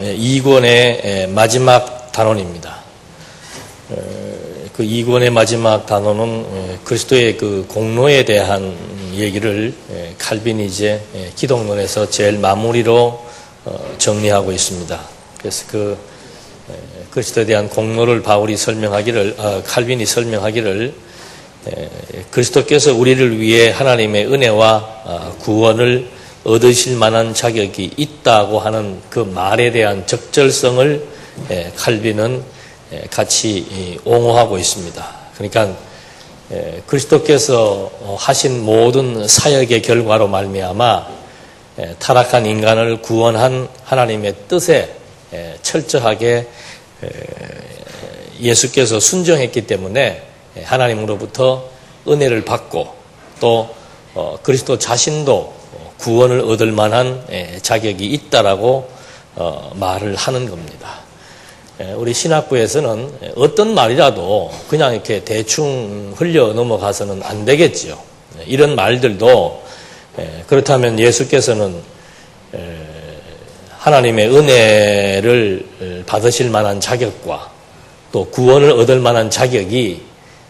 2권의 마지막 단원입니다. 그 2권의 마지막 단원은 그리스도의 그 공로에 대한 얘기를 칼빈이 이제 기독론에서 제일 마무리로 정리하고 있습니다. 그래서 그 그리스도에 대한 공로를 칼빈이 설명하기를 그리스도께서 우리를 위해 하나님의 은혜와 구원을 얻으실 만한 자격이 있다고 하는 그 말에 대한 적절성을 칼빈은 같이 옹호하고 있습니다. 그러니까 그리스도께서 하신 모든 사역의 결과로 말미암아 타락한 인간을 구원한 하나님의 뜻에 철저하게 예수께서 순종했기 때문에 하나님으로부터 은혜를 받고 또 그리스도 자신도 구원을 얻을 만한 자격이 있다라고 말을 하는 겁니다. 우리 신학부에서는 어떤 말이라도 그냥 이렇게 대충 흘려 넘어가서는 안 되겠지요. 이런 말들도 그렇다면 예수께서는 하나님의 은혜를 받으실 만한 자격과 또 구원을 얻을 만한 자격이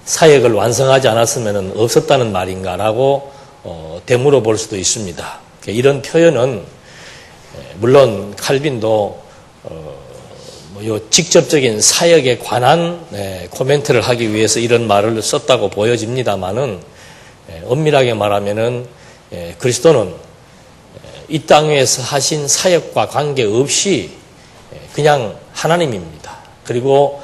사역을 완성하지 않았으면 없었다는 말인가라고 되물어 볼 수도 있습니다. 이런 표현은 물론 칼빈도 요 직접적인 사역에 관한 코멘트를 하기 위해서 이런 말을 썼다고 보여집니다만은 엄밀하게 말하면은 그리스도는 이 땅에서 하신 사역과 관계없이 그냥 하나님입니다. 그리고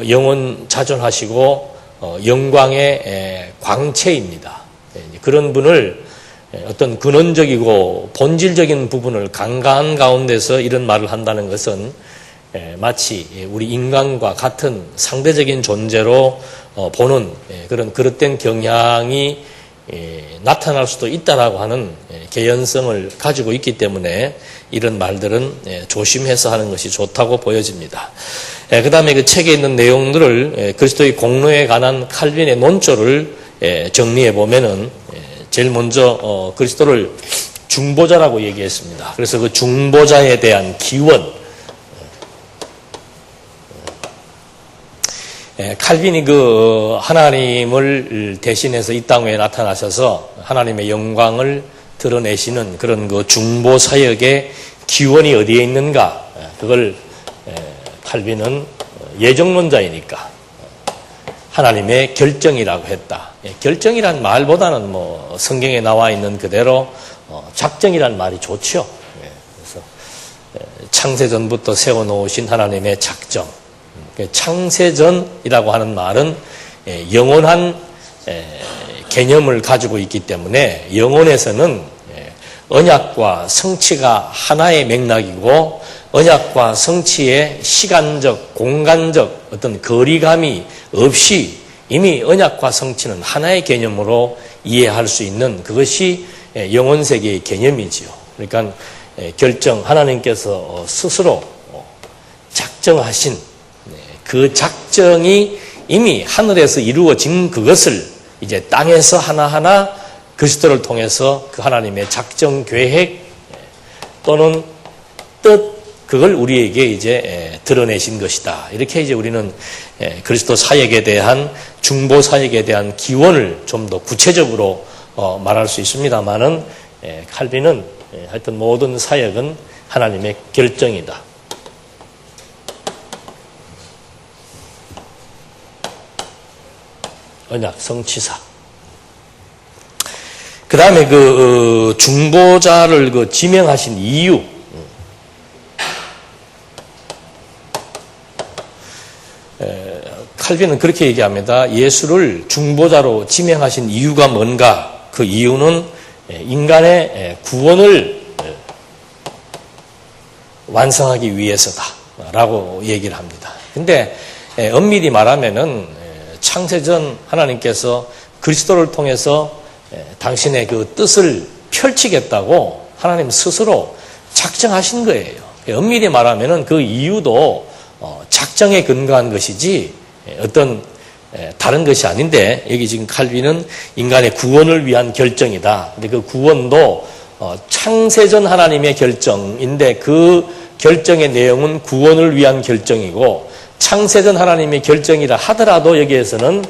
영원 자존하시고 영광의 광채입니다. 그런 분을 어떤 근원적이고 본질적인 부분을 간과한 가운데서 이런 말을 한다는 것은 마치 우리 인간과 같은 상대적인 존재로 보는 그런 그릇된 경향이 나타날 수도 있다라고 하는 개연성을 가지고 있기 때문에 이런 말들은 조심해서 하는 것이 좋다고 보여집니다. 그 다음에 그 책에 있는 내용들을 그리스도의 공로에 관한 칼빈의 논조를 정리해 보면은 제일 먼저 그리스도를 중보자라고 얘기했습니다. 그래서 그 중보자에 대한 기원, 칼빈이 그 하나님을 대신해서 이 땅에 나타나셔서 하나님의 영광을 드러내시는 그런 그 중보 사역의 기원이 어디에 있는가? 그걸 칼빈은 예정론자이니까 하나님의 결정이라고 했다. 결정이란 말보다는 뭐 성경에 나와 있는 그대로 작정이란 말이 좋죠. 그래서 창세전부터 세워놓으신 하나님의 작정. 창세전이라고 하는 말은 영원한 개념을 가지고 있기 때문에 영혼에서는 언약과 성취가 하나의 맥락이고 언약과 성취의 시간적, 공간적 어떤 거리감이 없이 이미 언약과 성취는 하나의 개념으로 이해할 수 있는 그것이 영혼세계의 개념이지요. 그러니까 결정, 하나님께서 스스로 작정하신 그 작정이 이미 하늘에서 이루어진 그것을 이제 땅에서 하나하나 그리스도를 통해서 그 하나님의 작정 계획 또는 뜻 그걸 우리에게 이제 드러내신 것이다. 이렇게 이제 우리는 그리스도 사역에 대한 중보 사역에 대한 기원을 좀 더 구체적으로 말할 수 있습니다만은 칼빈은 하여튼 모든 사역은 하나님의 결정이다. 언약 성취사. 그 다음에 그 중보자를 그 지명하신 이유. 칼빈은 그렇게 얘기합니다. 예수를 중보자로 지명하신 이유가 뭔가? 그 이유는 인간의 구원을 완성하기 위해서다라고 얘기를 합니다. 근데 엄밀히 말하면은 창세전 하나님께서 그리스도를 통해서 당신의 그 뜻을 펼치겠다고 하나님 스스로 작정하신 거예요. 엄밀히 말하면은 그 이유도 작정에 근거한 것이지 어떤 다른 것이 아닌데 여기 지금 칼빈은 인간의 구원을 위한 결정이다. 근데 그 구원도 창세전 하나님의 결정인데 그 결정의 내용은 구원을 위한 결정이고 창세전 하나님의 결정이라 하더라도 여기에서는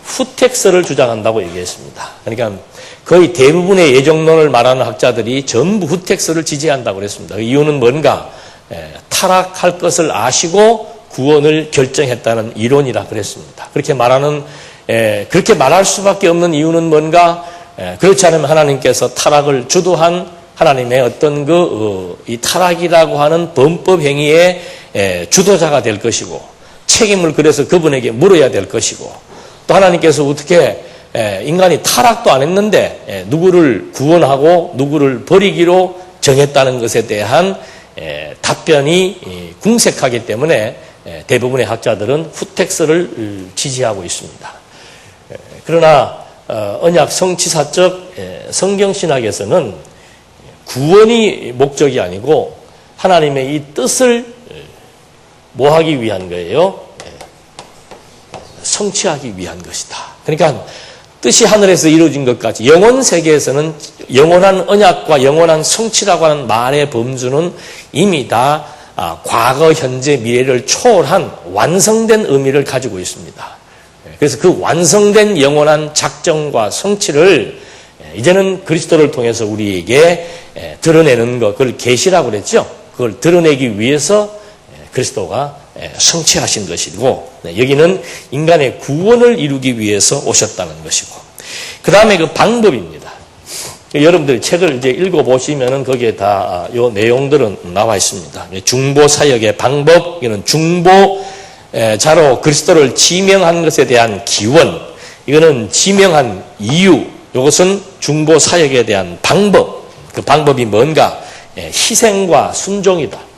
후텍스를 주장한다고 얘기했습니다. 그러니까 거의 대부분의 예정론을 말하는 학자들이 전부 후텍스를 지지한다고 그랬습니다. 그 이유는 뭔가? 타락할 것을 아시고 구원을 결정했다는 이론이라 그랬습니다. 그렇게 말할 수밖에 없는 이유는 뭔가? 그렇지 않으면 하나님께서 타락을 주도한 하나님의 어떤 이 타락이라고 하는 범법 행위의 주도자가 될 것이고 책임을 그래서 그분에게 물어야 될 것이고 또 하나님께서 어떻게 인간이 타락도 안 했는데 누구를 구원하고 누구를 버리기로 정했다는 것에 대한 답변이 궁색하기 때문에 대부분의 학자들은 후텍스를 지지하고 있습니다. 그러나 언약 성취사적 성경신학에서는 구원이 목적이 아니고 하나님의 이 뜻을 뭐 하기 위한 거예요? 성취하기 위한 것이다. 그러니까 뜻이 하늘에서 이루어진 것까지 영원 세계에서는 영원한 언약과 영원한 성취라고 하는 말의 범주는 이미 다 과거, 현재, 미래를 초월한 완성된 의미를 가지고 있습니다. 그래서 그 완성된 영원한 작정과 성취를 이제는 그리스도를 통해서 우리에게 드러내는 것, 그걸 계시라고 그랬죠. 그걸 드러내기 위해서 그리스도가 성취하신 것이고 여기는 인간의 구원을 이루기 위해서 오셨다는 것이고 그 다음에 그 방법입니다. 여러분들이 책을 이제 읽어보시면은 거기에 다 요 내용들은 나와 있습니다. 중보 사역의 방법, 이거는 중보자로 그리스도를 지명한 것에 대한 기원, 이거는 지명한 이유, 이것은 중보 사역에 대한 방법, 그 방법이 뭔가? 희생과 순종이다.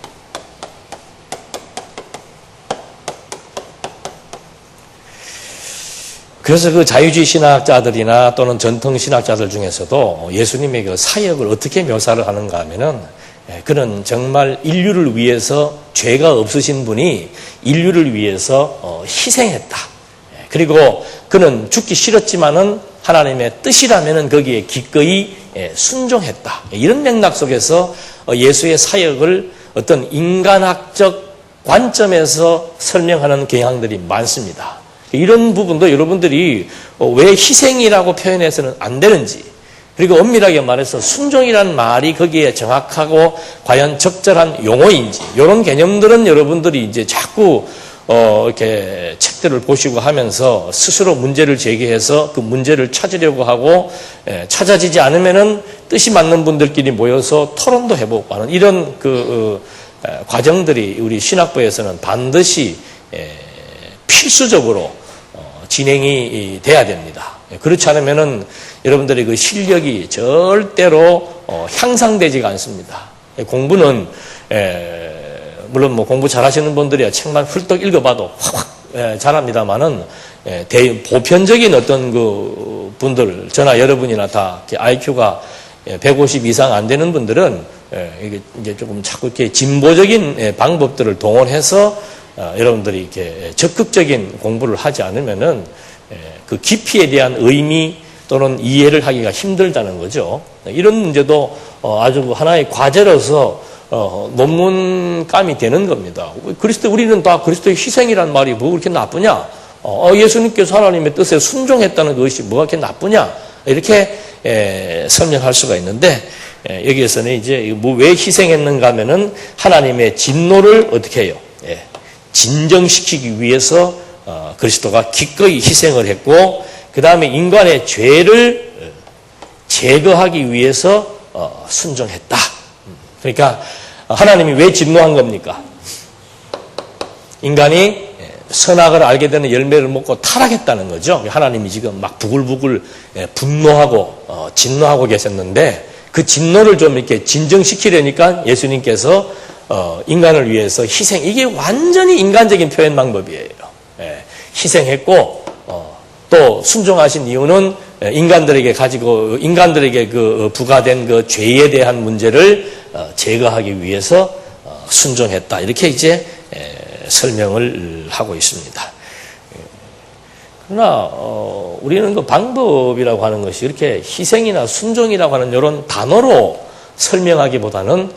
그래서 그 자유주의 신학자들이나 또는 전통 신학자들 중에서도 예수님의 그 사역을 어떻게 묘사를 하는가 하면은 그는 정말 인류를 위해서 죄가 없으신 분이 인류를 위해서 희생했다. 그리고 그는 죽기 싫었지만은 하나님의 뜻이라면은 거기에 기꺼이 순종했다. 이런 맥락 속에서 예수의 사역을 어떤 인간학적 관점에서 설명하는 경향들이 많습니다. 이런 부분도 여러분들이 왜 희생이라고 표현해서는 안 되는지, 그리고 엄밀하게 말해서 순종이라는 말이 거기에 정확하고 과연 적절한 용어인지, 이런 개념들은 여러분들이 이제 자꾸 이렇게 책들을 보시고 하면서 스스로 문제를 제기해서 그 문제를 찾으려고 하고 찾아지지 않으면은 뜻이 맞는 분들끼리 모여서 토론도 해보고 하는 이런 과정들이 우리 신학부에서는 반드시 필수적으로 진행이 돼야 됩니다. 그렇지 않으면은 여러분들의 그 실력이 절대로 향상되지가 않습니다. 공부는 물론 뭐 공부 잘하시는 분들이야 책만 훌떡 읽어봐도 확 잘합니다만은 보편적인 어떤 그 분들, 저나 여러분이나 다 IQ가 150 이상 안 되는 분들은 이게 이제 조금 자꾸 이렇게 진보적인 방법들을 동원해서 여러분들이 이렇게 적극적인 공부를 하지 않으면은 그 깊이에 대한 의미 또는 이해를 하기가 힘들다는 거죠. 이런 문제도 아주 하나의 과제로서 논문감이 되는 겁니다. 우리는 다 그리스도의 희생이란 말이 뭐 그렇게 나쁘냐? 예수님께서 하나님의 뜻에 순종했다는 것이 뭐가 그렇게 나쁘냐? 이렇게 설명할 수가 있는데 여기에서는 이제 왜 희생했는가 하면은 하나님의 진노를 어떻게 해요? 진정시키기 위해서 그리스도가 기꺼이 희생을 했고 그 다음에 인간의 죄를 제거하기 위해서 순종했다. 그러니까 하나님이 왜 진노한 겁니까? 인간이 선악을 알게 되는 열매를 먹고 타락했다는 거죠. 하나님이 지금 막 부글부글 분노하고 진노하고 계셨는데 그 진노를 좀 이렇게 진정시키려니까 예수님께서 인간을 위해서 희생, 이게 완전히 인간적인 표현 방법이에요. 희생했고 또 순종하신 이유는 인간들에게 그 부과된 그 죄에 대한 문제를 제거하기 위해서 순종했다. 이렇게 이제 설명을 하고 있습니다. 그러나 우리는 그 방법이라고 하는 것이 이렇게 희생이나 순종이라고 하는 이런 단어로 설명하기보다는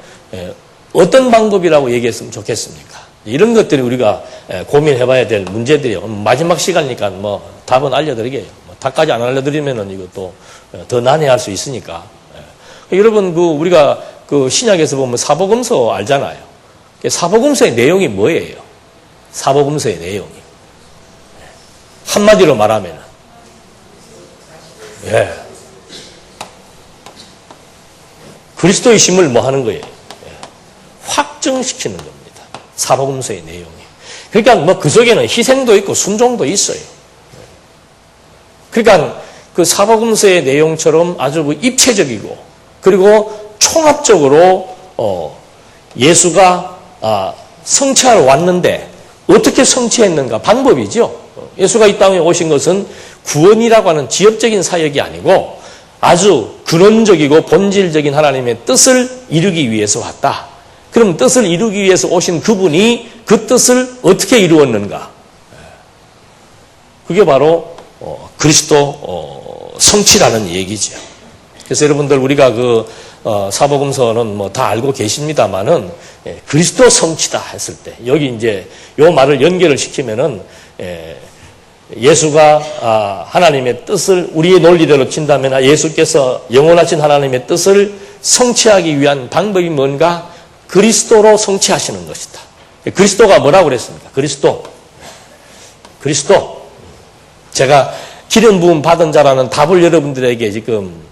어떤 방법이라고 얘기했으면 좋겠습니까? 이런 것들이 우리가 고민해봐야 될 문제들이에요. 마지막 시간이니까 뭐 답은 알려드리게요. 답까지 안 알려드리면은 이것도 더 난해할 수 있으니까. 여러분, 우리가 신약에서 보면 사복음서 알잖아요. 사복음서의 내용이 뭐예요? 사복음서의 내용이. 한마디로 말하면은. 예. 그리스도의 심을 뭐 하는 거예요? 확증시키는 겁니다. 사복음서의 내용이. 그러니까 뭐 그 속에는 희생도 있고 순종도 있어요. 그러니까 그 사복음서의 내용처럼 아주 입체적이고 그리고 총합적으로 예수가 성취하러 왔는데 어떻게 성취했는가 방법이죠. 예수가 이 땅에 오신 것은 구원이라고 하는 지엽적인 사역이 아니고 아주 근원적이고 본질적인 하나님의 뜻을 이루기 위해서 왔다. 그럼 뜻을 이루기 위해서 오신 그분이 그 뜻을 어떻게 이루었는가? 그게 바로 그리스도 성취라는 얘기죠. 그래서 여러분들 우리가 사복음서는 뭐 다 알고 계십니다만은 그리스도 성취다 했을 때 여기 이제 요 말을 연결을 시키면은 예수가 하나님의 뜻을 우리의 논리대로 친다면 예수께서 영원하신 하나님의 뜻을 성취하기 위한 방법이 뭔가? 그리스도로 성취하시는 것이다. 그리스도가 뭐라고 그랬습니까? 그리스도. 제가 기름 부음 받은 자라는 답을 여러분들에게 지금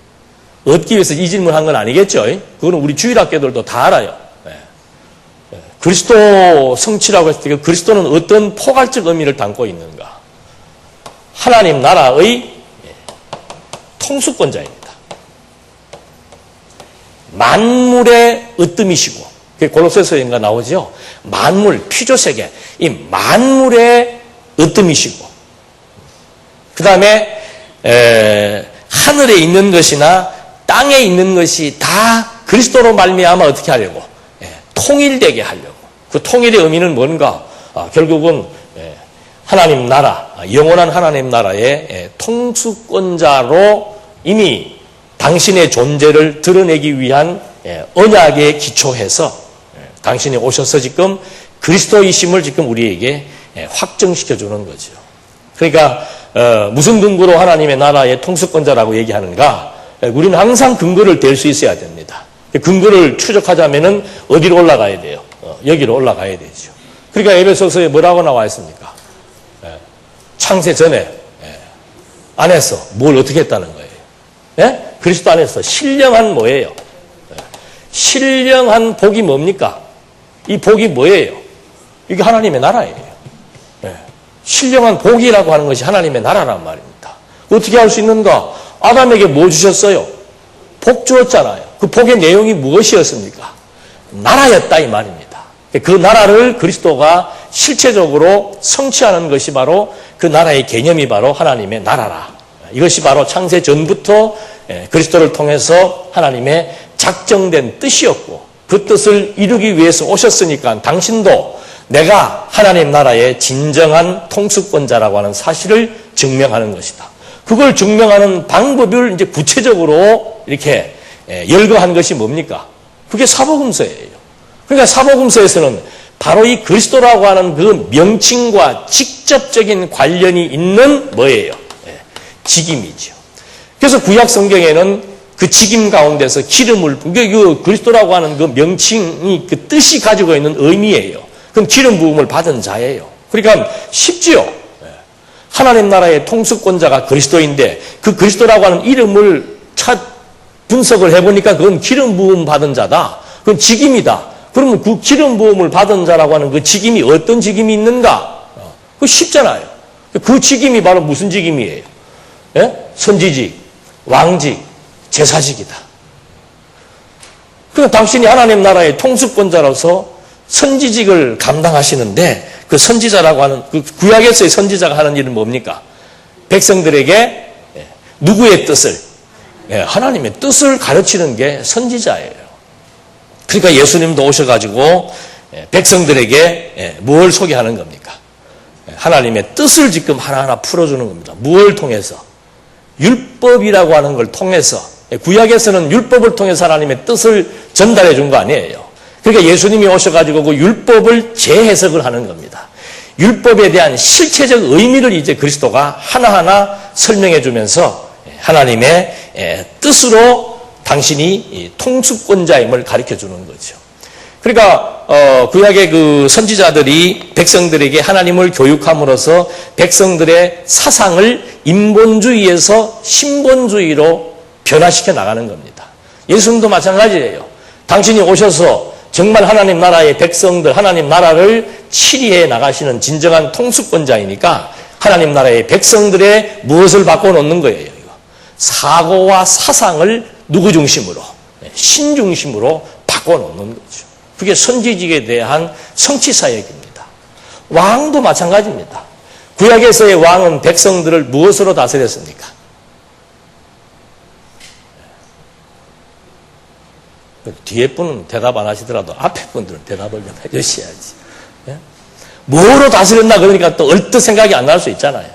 얻기 위해서 이 질문한 건 아니겠죠? 그거는 우리 주일학교들도 다 알아요. 그리스도 성취라고 했을 때 그리스도는 어떤 포괄적 의미를 담고 있는가? 하나님 나라의 통수권자입니다. 만물의 으뜸이시고 골로새서인가 나오죠. 만물, 피조세계, 이 만물의 으뜸이시고 그 다음에 하늘에 있는 것이나 땅에 있는 것이 다 그리스도로 말미암아 어떻게 하려고? 통일되게 하려고. 그 통일의 의미는 뭔가? 결국은 하나님 나라, 영원한 하나님 나라의 통수권자로 이미 당신의 존재를 드러내기 위한 언약에 기초해서 당신이 오셔서 지금 그리스도이심을 지금 우리에게 확정시켜주는 거죠. 그러니까 무슨 근거로 하나님의 나라의 통수권자라고 얘기하는가? 우리는 항상 근거를 댈 수 있어야 됩니다. 근거를 추적하자면은 어디로 올라가야 돼요? 여기로 올라가야 되죠. 그러니까 에베소서에 뭐라고 나와 있습니까? 창세 전에 안에서 뭘 어떻게 했다는 거예요? 그리스도 안에서 신령한 뭐예요? 신령한 복이 뭡니까? 이 복이 뭐예요? 이게 하나님의 나라예요. 신령한 복이라고 하는 것이 하나님의 나라란 말입니다. 어떻게 할 수 있는가? 아담에게 뭐 주셨어요? 복 주었잖아요. 그 복의 내용이 무엇이었습니까? 나라였다 이 말입니다. 그 나라를 그리스도가 실체적으로 성취하는 것이 바로 그 나라의 개념이 바로 하나님의 나라라. 이것이 바로 창세 전부터 그리스도를 통해서 하나님의 작정된 뜻이었고 그 뜻을 이루기 위해서 오셨으니까 당신도 내가 하나님 나라의 진정한 통수권자라고 하는 사실을 증명하는 것이다. 그걸 증명하는 방법을 이제 구체적으로 이렇게 열거한 것이 뭡니까? 그게 사복음서예요. 그러니까 사복음서에서는 바로 이 그리스도라고 하는 그 명칭과 직접적인 관련이 있는 뭐예요? 직임이죠. 그래서 구약 성경에는 그 직임 가운데서 기름을, 그 그리스도라고 하는 그 명칭이 그 뜻이 가지고 있는 의미예요. 그럼 기름 부음을 받은 자예요. 그러니까 쉽지요. 하나님 나라의 통수권자가 그리스도인데 그 그리스도라고 하는 이름을 분석을 해보니까 그건 기름 부음 받은 자다. 그건 직임이다. 그러면 그 기름 부음을 받은 자라고 하는 그 직임이 어떤 직임이 있는가? 그거 쉽잖아요. 그 직임이 바로 무슨 직임이에요? 선지직, 왕직, 제사직이다. 그러니까 당신이 하나님 나라의 통수권자로서 선지직을 감당하시는데 그 선지자라고 하는 그 구약에서의 선지자가 하는 일은 뭡니까? 백성들에게 누구의 뜻을? 하나님의 뜻을 가르치는 게 선지자예요. 그러니까 예수님도 오셔가지고 백성들에게 뭘 소개하는 겁니까? 하나님의 뜻을 지금 하나하나 풀어주는 겁니다. 무엇을 통해서? 율법이라고 하는 걸 통해서. 구약에서는 율법을 통해서 하나님의 뜻을 전달해 준 거 아니에요. 그러니까 예수님이 오셔가지고 그 율법을 재해석을 하는 겁니다. 율법에 대한 실체적 의미를 이제 그리스도가 하나하나 설명해 주면서 하나님의 뜻으로 당신이 통수권자임을 가르쳐 주는 거죠. 그러니까 구약의 그 선지자들이 백성들에게 하나님을 교육함으로써 백성들의 사상을 인본주의에서 신본주의로 변화시켜 나가는 겁니다. 예수님도 마찬가지예요. 당신이 오셔서 정말 하나님 나라의 백성들, 하나님 나라를 치리해 나가시는 진정한 통수권자이니까 하나님 나라의 백성들의 무엇을 바꿔놓는 거예요. 이거. 사고와 사상을 누구 중심으로? 신 중심으로 바꿔놓는 거죠. 그게 선지직에 대한 성취사역입니다. 왕도 마찬가지입니다. 구약에서의 왕은 백성들을 무엇으로 다스렸습니까? 뒤에 분은 대답 안 하시더라도 앞에 분들은 대답을 좀 해주셔야지. 예? 뭐로 다스렸나 그러니까 또 얼뜻 생각이 안 날 수 있잖아요.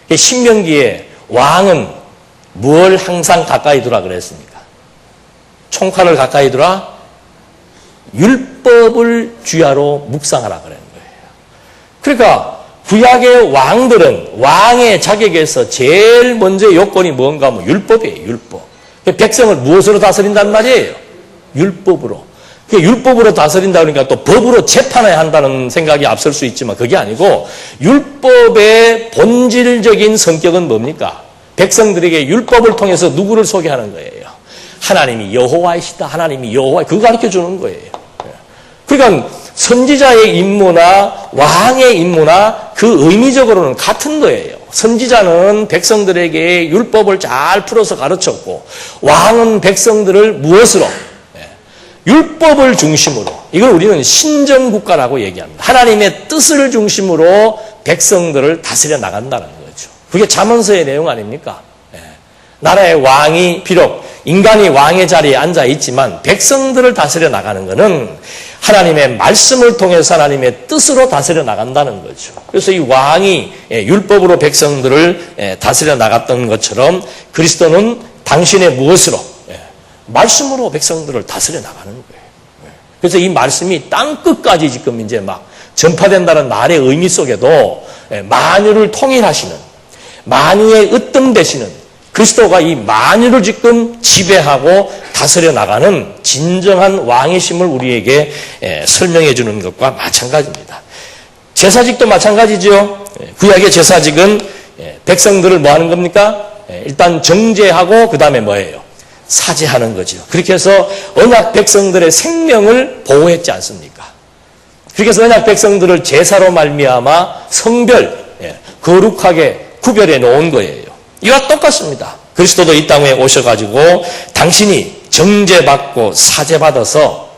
예. 신명기에 왕은 뭘 항상 가까이 두라 그랬습니까? 총칼을 가까이 두라? 율법을 주야로 묵상하라 그러는 거예요. 그러니까 구약의 왕들은 왕의 자격에서 제일 먼저 요건이 뭔가 하면 율법이에요. 율법. 백성을 무엇으로 다스린단 말이에요? 율법으로. 율법으로 다스린다 그러니까 또 법으로 재판해야 한다는 생각이 앞설 수 있지만 그게 아니고 율법의 본질적인 성격은 뭡니까? 백성들에게 율법을 통해서 누구를 소개하는 거예요? 하나님이 여호와이시다. 하나님이 여호와. 그거 가르쳐 주는 거예요. 그러니까 선지자의 임무나 왕의 임무나 그 의미적으로는 같은 거예요. 선지자는 백성들에게 율법을 잘 풀어서 가르쳤고 왕은 백성들을 무엇으로? 율법을 중심으로. 이걸 우리는 신정국가라고 얘기합니다. 하나님의 뜻을 중심으로 백성들을 다스려 나간다는 거죠. 그게 잠언서의 내용 아닙니까? 나라의 왕이 비록 인간이 왕의 자리에 앉아 있지만 백성들을 다스려 나가는 것은 하나님의 말씀을 통해서 하나님의 뜻으로 다스려 나간다는 거죠. 그래서 이 왕이 율법으로 백성들을 다스려 나갔던 것처럼 그리스도는 당신의 무엇으로? 말씀으로 백성들을 다스려 나가는 거예요. 그래서 이 말씀이 땅 끝까지 지금 이제 막 전파된다는 말의 의미 속에도 만유를 통일하시는, 만유의 으뜸되시는 그리스도가 이 만유를 지금 지배하고 다스려 나가는 진정한 왕이심을 우리에게 설명해 주는 것과 마찬가지입니다. 제사직도 마찬가지죠. 구약의 제사직은 백성들을 뭐 하는 겁니까? 일단 정죄하고 그 다음에 뭐예요? 사죄하는 거죠. 그렇게 해서 언약 백성들의 생명을 보호했지 않습니까? 그렇게 해서 언약 백성들을 제사로 말미암아 성별, 거룩하게 구별해 놓은 거예요. 이와 똑같습니다. 그리스도도 이 땅에 오셔가지고 당신이 정죄받고 사죄받아서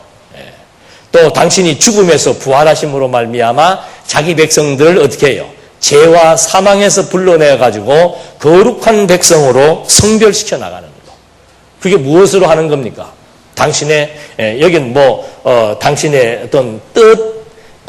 또 당신이 죽음에서 부활하심으로 말미암아 자기 백성들을 어떻게 해요? 죄와 사망에서 불러내가지고 거룩한 백성으로 성별시켜 나가는 거. 그게 무엇으로 하는 겁니까? 당신의 여기는 당신의 어떤 뜻,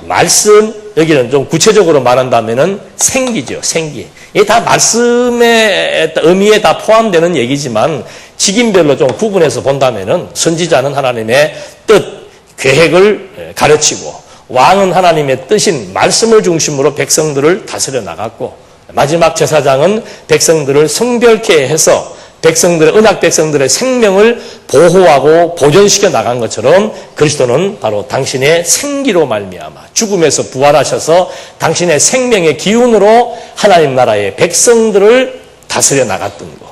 말씀, 여기는 좀 구체적으로 말한다면은 생기죠, 생기. 이게 다 말씀의 의미에 다 포함되는 얘기지만 직임별로 좀 구분해서 본다면은 선지자는 하나님의 뜻, 계획을 가르치고 왕은 하나님의 뜻인 말씀을 중심으로 백성들을 다스려 나갔고 마지막 제사장은 백성들을 성별케 해서 백성들의 언약 백성들의 생명을 보호하고 보존시켜 나간 것처럼 그리스도는 바로 당신의 생기로 말미암아 죽음에서 부활하셔서 당신의 생명의 기운으로 하나님 나라의 백성들을 다스려 나갔던 것.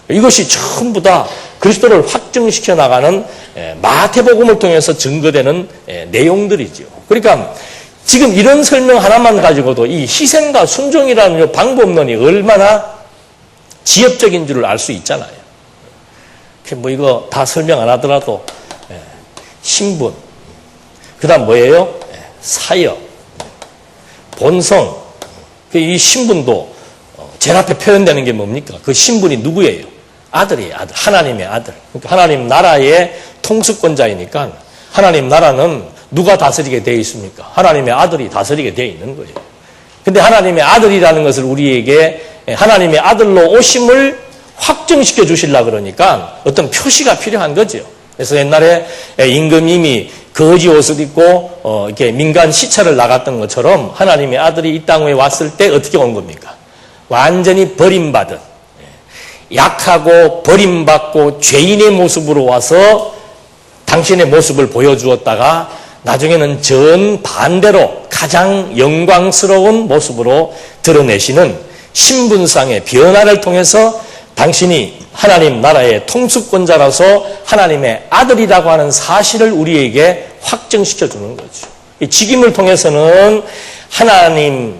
이것이 전부 다 그리스도를 확증시켜 나가는 마태복음을 통해서 증거되는 내용들이죠. 그러니까 지금 이런 설명 하나만 가지고도 이 희생과 순종이라는 방법론이 얼마나 지엽적인 줄을 알 수 있잖아요. 이거 다 설명 안 하더라도 신분, 그 다음 뭐예요? 사역, 본성. 이 신분도 제일 앞에 표현되는 게 뭡니까? 그 신분이 누구예요? 아들이에요. 아들. 하나님의 아들. 그러니까 하나님 나라의 통수권자이니까 하나님 나라는 누가 다스리게 되어 있습니까? 하나님의 아들이 다스리게 되어 있는 거예요. 근데 하나님의 아들이라는 것을 우리에게 하나님의 아들로 오심을 확정시켜 주시려고 그러니까 어떤 표시가 필요한 거죠. 그래서 옛날에 임금님이 거지 옷을 입고 이렇게 민간 시찰을 나갔던 것처럼 하나님의 아들이 이 땅에 왔을 때 어떻게 온 겁니까? 완전히 버림받은, 약하고 버림받고 죄인의 모습으로 와서 당신의 모습을 보여주었다가 나중에는 정반대로 가장 영광스러운 모습으로 드러내시는 신분상의 변화를 통해서 당신이 하나님 나라의 통수권자라서 하나님의 아들이라고 하는 사실을 우리에게 확증시켜 주는 거죠. 이 직임을 통해서는 하나님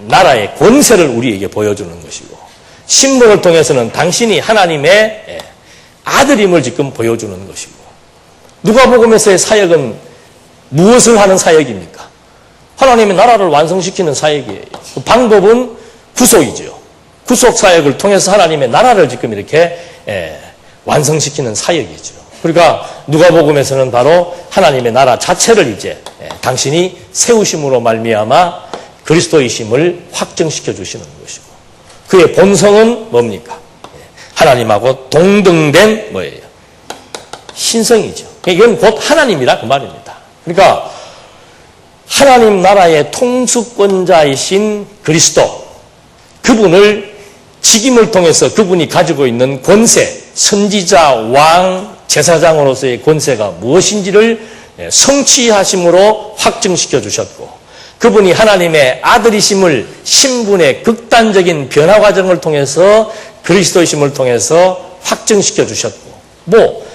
나라의 권세를 우리에게 보여주는 것이고, 신분을 통해서는 당신이 하나님의 아들임을 지금 보여주는 것이고, 누가복음에서의 사역은 무엇을 하는 사역입니까? 하나님의 나라를 완성시키는 사역이에요. 그 방법은 구속이죠. 구속 사역을 통해서 하나님의 나라를 지금 이렇게 완성시키는 사역이죠. 그러니까 누가복음에서는 바로 하나님의 나라 자체를 이제 당신이 세우심으로 말미암아 그리스도이심을 확증시켜 주시는 것이고, 그의 본성은 뭡니까? 하나님하고 동등된 뭐예요? 신성이죠. 이건 곧 하나님이라 그 말입니다. 그러니까 하나님 나라의 통수권자이신 그리스도, 그분을 직임을 통해서 그분이 가지고 있는 권세, 선지자, 왕, 제사장으로서의 권세가 무엇인지를 성취하심으로 확증시켜 주셨고, 그분이 하나님의 아들이심을 신분의 극단적인 변화 과정을 통해서 그리스도이심을 통해서 확증시켜 주셨고,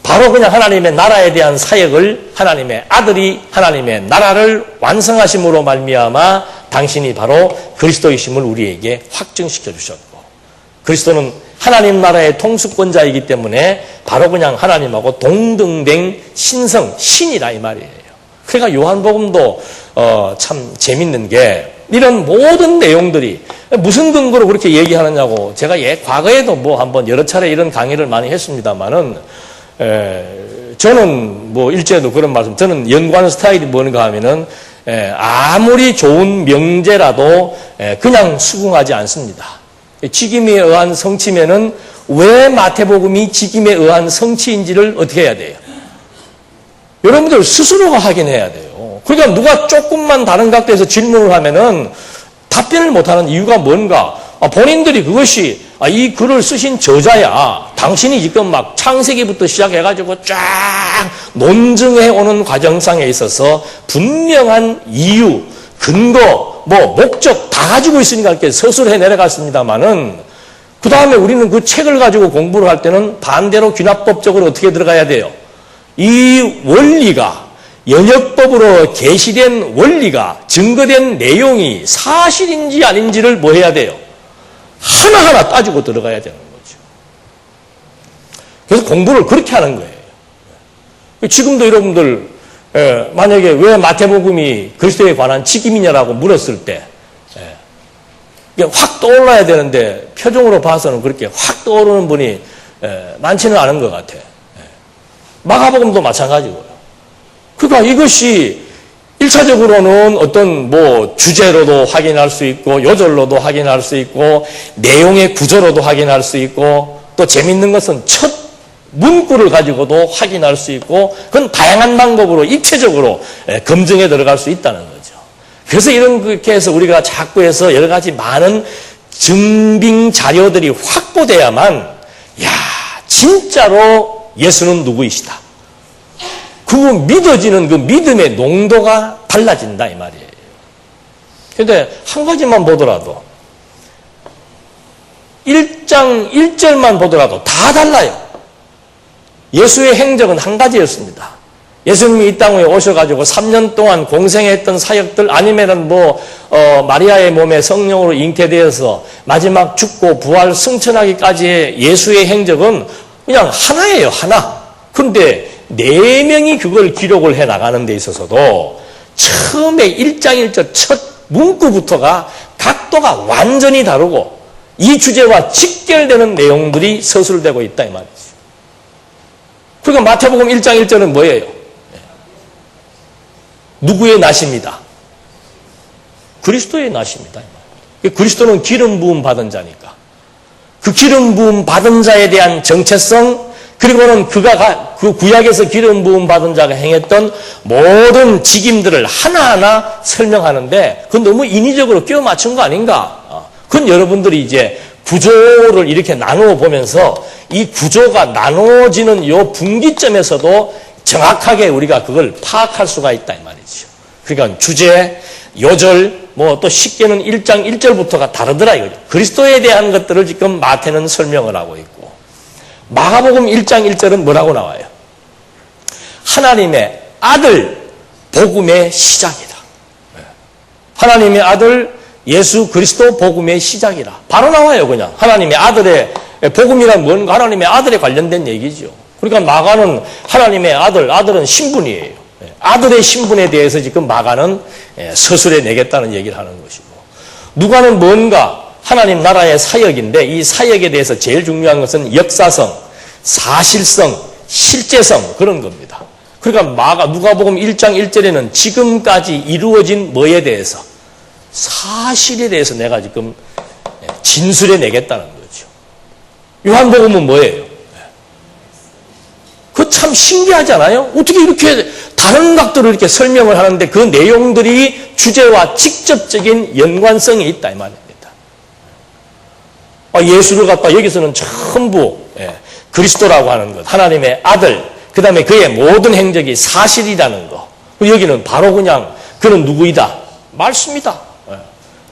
바로 그냥 하나님의 나라에 대한 사역을 하나님의 아들이 하나님의 나라를 완성하심으로 말미암아 당신이 바로 그리스도이심을 우리에게 확증시켜 주셨고, 그리스도는 하나님 나라의 통수권자이기 때문에 바로 그냥 하나님하고 동등된 신성, 신이라 이 말이에요. 그러니까 요한복음도 참 재밌는 게, 이런 모든 내용들이 무슨 근거로 그렇게 얘기하느냐고, 제가 과거에도 한번 여러 차례 이런 강의를 많이 했습니다만은, 저는 일제에도 그런 말씀, 저는 연구하는 스타일이 뭔가 하면은, 아무리 좋은 명제라도 그냥 수긍하지 않습니다. 직임에 의한 성취면은 왜 마태복음이 직임에 의한 성취인지를 어떻게 해야 돼요? 여러분들 스스로가 확인해야 돼요. 그러니까 누가 조금만 다른 각도에서 질문을 하면은 답변을 못하는 이유가 뭔가? 본인들이 그것이 이 글을 쓰신 저자야, 당신이 지금 막 창세기부터 시작해가지고 쫙 논증해 오는 과정상에 있어서 분명한 이유, 근거, 목적 다 가지고 있으니까 이렇게 서술해 내려갔습니다만은, 그 다음에 우리는 그 책을 가지고 공부를 할 때는 반대로 귀납법적으로 어떻게 들어가야 돼요? 이 원리가, 연역법으로 계시된 원리가, 증거된 내용이 사실인지 아닌지를 해야 돼요? 하나하나 따지고 들어가야 되는 거죠. 그래서 공부를 그렇게 하는 거예요. 지금도 여러분들 만약에 왜 마태복음이 그리스도에 관한 직임이냐라고 물었을 때 확 떠올라야 되는데 표정으로 봐서는 그렇게 확 떠오르는 분이 많지는 않은 것 같아요. 마가복음도 마찬가지고요. 그러니까 이것이 1차적으로는 어떤 주제로도 확인할 수 있고, 요절로도 확인할 수 있고, 내용의 구조로도 확인할 수 있고, 또 재밌는 것은 첫 문구를 가지고도 확인할 수 있고, 그건 다양한 방법으로 입체적으로 검증에 들어갈 수 있다는 거죠. 그래서 이렇게 해서 우리가 자꾸 해서 여러 가지 많은 증빙 자료들이 확보돼야만, 진짜로 예수는 누구이시다, 그 믿어지는 그 믿음의 농도가 달라진다 이 말이에요. 그런데 한 가지만 보더라도, 1장 1절만 보더라도 다 달라요. 예수의 행적은 한 가지였습니다. 예수님이 이 땅에 오셔가지고 3년 동안 공생했던 사역들, 아니면은 마리아의 몸에 성령으로 잉태되어서 마지막 죽고 부활 승천하기까지의 예수의 행적은 그냥 하나예요, 하나. 그런데 4명이 그걸 기록을 해 나가는 데 있어서도 처음에 1장 1절 첫 문구부터가 각도가 완전히 다르고 이 주제와 직결되는 내용들이 서술되고 있다 이 말이죠. 그러니까 마태복음 1장 1절은 뭐예요? 누구의 나십니다? 그리스도의 나십니다. 그리스도는 기름 부음 받은 자니까 그 기름 부음 받은 자에 대한 정체성, 그리고는 그 그 구약에서 기름 부음 받은 자가 행했던 모든 직임들을 하나하나 설명하는데 그건 너무 인위적으로 끼워 맞춘 거 아닌가? 그건 여러분들이 이제 구조를 이렇게 나누어 보면서 이 구조가 나눠지는 요 분기점에서도 정확하게 우리가 그걸 파악할 수가 있다 이 말이죠. 그러니까 주제, 요절, 뭐 또 쉽게는 1장 1절부터가 다르더라 이거죠. 그리스도에 대한 것들을 지금 마태는 설명을 하고 있고 마가복음 1장 1절은 뭐라고 나와요? 하나님의 아들 복음의 시작이다. 하나님의 아들 예수 그리스도 복음의 시작이라. 바로 나와요, 그냥. 하나님의 아들의 복음이란 뭔가 하나님의 아들에 관련된 얘기죠. 그러니까 마가는 하나님의 아들은 신분이에요. 아들의 신분에 대해서 지금 마가는 서술해 내겠다는 얘기를 하는 것이고. 누가는 뭔가 하나님 나라의 사역인데 이 사역에 대해서 제일 중요한 것은 역사성, 사실성, 실제성 그런 겁니다. 그러니까 누가복음 1장 1절에는 지금까지 이루어진 뭐에 대해서 사실에 대해서 내가 지금 진술해 내겠다는 거죠. 요한복음은 뭐예요? 그거 참 신기하지 않아요? 어떻게 이렇게 다른 각도로 이렇게 설명을 하는데 그 내용들이 주제와 직접적인 연관성이 있다 이 말입니다. 예수를 갖다 여기서는 전부 그리스도라고 하는 것, 하나님의 아들, 그 다음에 그의 모든 행적이 사실이라는 거. 여기는 바로 그냥 그는 누구이다? 말씀이다.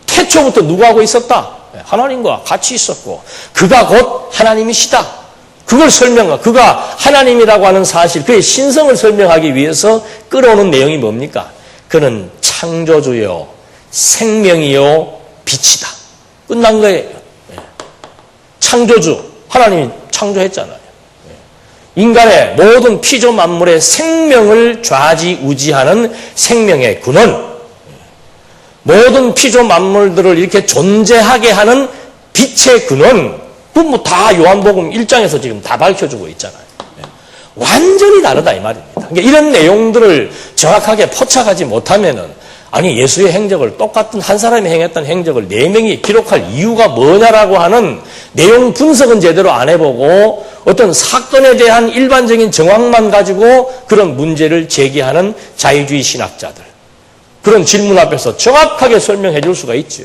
태초부터 누구하고 있었다? 하나님과 같이 있었고 그가 곧 하나님이시다. 그걸 설명하고 그가 하나님이라고 하는 사실, 그의 신성을 설명하기 위해서 끌어오는 내용이 뭡니까? 그는 창조주요 생명이요 빛이다. 끝난 거예요. 창조주, 하나님이 창조했잖아요. 인간의 모든 피조 만물의 생명을 좌지우지하는 생명의 근원, 모든 피조 만물들을 이렇게 존재하게 하는 빛의 근원, 그건 뭐 다 요한복음 1장에서 지금 다 밝혀주고 있잖아요. 완전히 다르다 이 말입니다. 그러니까 이런 내용들을 정확하게 포착하지 못하면은 아니 예수의 행적을 똑같은 한 사람이 행했던 행적을 4명이 기록할 이유가 뭐냐라고 하는 내용 분석은 제대로 안 해보고 어떤 사건에 대한 일반적인 정황만 가지고 그런 문제를 제기하는 자유주의 신학자들, 그런 질문 앞에서 정확하게 설명해 줄 수가 있죠.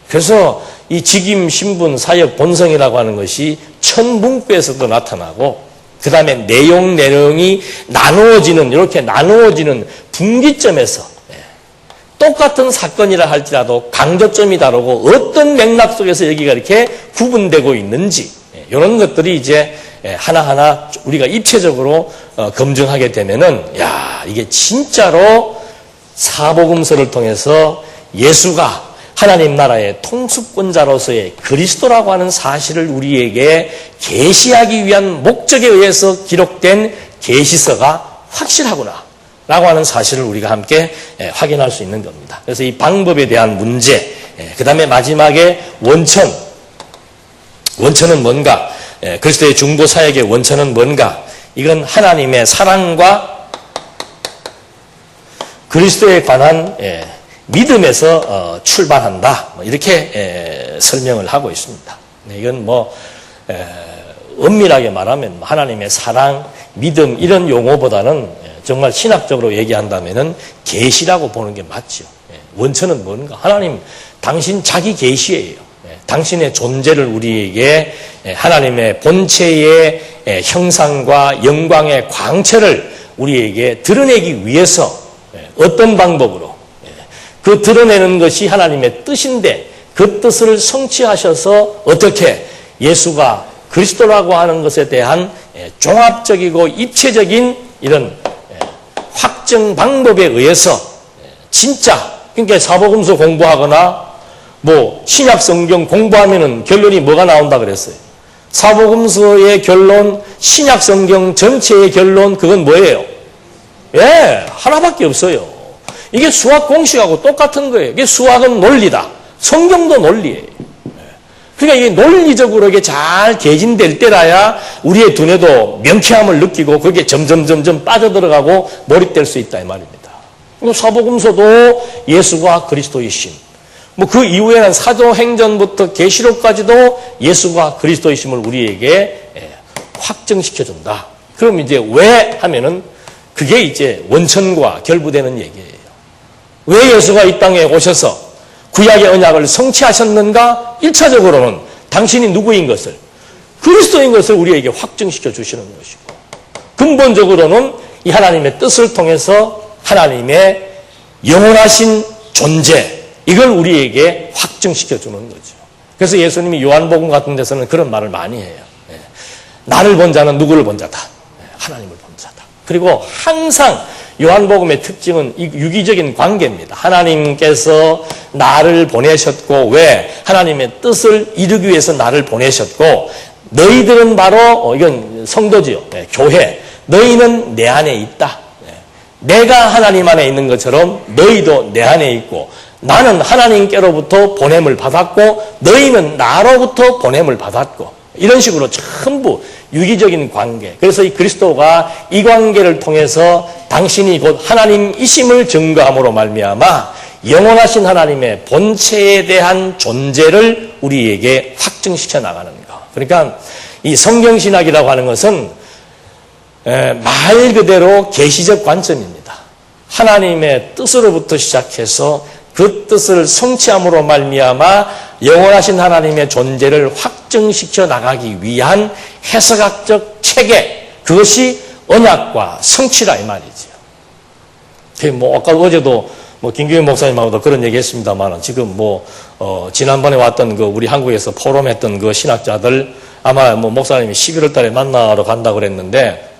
그래서 이 직임, 신분, 사역, 본성이라고 하는 것이 첫 문구에서도 나타나고 그 다음에 내용이 나누어지는, 이렇게 나누어지는 분기점에서 똑같은 사건이라 할지라도 강조점이 다르고 어떤 맥락 속에서 여기가 이렇게 구분되고 있는지 이런 것들이 이제 하나하나 우리가 입체적으로 검증하게 되면은 야, 이게 진짜로 사복음서를 통해서 예수가 하나님 나라의 통수권자로서의 그리스도라고 하는 사실을 우리에게 계시하기 위한 목적에 의해서 기록된 계시서가 확실하구나 라고 하는 사실을 우리가 함께 확인할 수 있는 겁니다. 그래서 이 방법에 대한 문제, 그 다음에 마지막에 원천은 뭔가, 그리스도의 중보 사역의 원천은 뭔가, 이건 하나님의 사랑과 그리스도에 관한 믿음에서 출발한다. 이렇게 설명을 하고 있습니다. 이건 뭐 엄밀하게 말하면 하나님의 사랑, 믿음 이런 용어보다는 정말 신학적으로 얘기한다면은 계시라고 보는 게 맞죠. 원천은 뭔가? 하나님, 당신 자기 계시예요. 당신의 존재를 우리에게 하나님의 본체의 형상과 영광의 광채를 우리에게 드러내기 위해서 어떤 방법으로 그 드러내는 것이 하나님의 뜻인데 그 뜻을 성취하셔서 어떻게 예수가 그리스도라고 하는 것에 대한 종합적이고 입체적인 이런 확정 방법에 의해서 진짜, 그러니까 사복음서 공부하거나 뭐 신약 성경 공부하면은 결론이 뭐가 나온다 그랬어요? 사복음서의 결론, 신약 성경 전체의 결론, 그건 뭐예요? 하나밖에 없어요. 이게 수학 공식하고 똑같은 거예요. 이게 수학은 논리다. 성경도 논리예요. 그러니까 이게 논리적으로 이게 잘 개진될 때라야 우리의 두뇌도 명쾌함을 느끼고 그게 점점 빠져들어가고 몰입될 수 있다 이 말입니다. 사복음서도 예수가 그리스도이심, 뭐 그 이후에는 사도행전부터 계시록까지도 예수가 그리스도이심을 우리에게 확정시켜준다. 그럼 이제 왜 하면은 그게 이제 원천과 결부되는 얘기예요. 왜 예수가 이 땅에 오셔서 구약의 언약을 성취하셨는가? 1차적으로는 당신이 누구인 것을, 그리스도인 것을 우리에게 확증시켜 주시는 것이고, 근본적으로는 이 하나님의 뜻을 통해서 하나님의 영원하신 존재, 이걸 우리에게 확증시켜 주는 거죠. 그래서 예수님이 요한복음 같은 데서는 그런 말을 많이 해요. 나를 본 자는 누구를 본 자다? 하나님을 본 자다. 그리고 항상 요한복음의 특징은 이 유기적인 관계입니다. 하나님께서 나를 보내셨고, 왜? 하나님의 뜻을 이루기 위해서 나를 보내셨고, 너희들은 바로, 이건 성도지요. 교회. 너희는 내 안에 있다. 내가 하나님 안에 있는 것처럼 너희도 내 안에 있고, 나는 하나님께로부터 보냄을 받았고, 너희는 나로부터 보냄을 받았고, 이런 식으로 전부 유기적인 관계. 그래서 이 그리스도가 이 관계를 통해서 당신이 곧 하나님이심을 증거함으로 말미암아 영원하신 하나님의 본체에 대한 존재를 우리에게 확증시켜 나가는 것. 그러니까 이 성경신학이라고 하는 것은 말 그대로 계시적 관점입니다. 하나님의 뜻으로부터 시작해서 그 뜻을 성취함으로 말미암아 영원하신 하나님의 존재를 확증시켜 나가기 위한 해석학적 체계, 그것이 언약과 성취라 이 말이죠. 뭐 아까 어제도 김규현 목사님하고도 그런 얘기했습니다만, 지금 지난번에 왔던 우리 한국에서 포럼했던 그 신학자들, 아마 목사님이 11월 달에 만나러 간다고 그랬는데,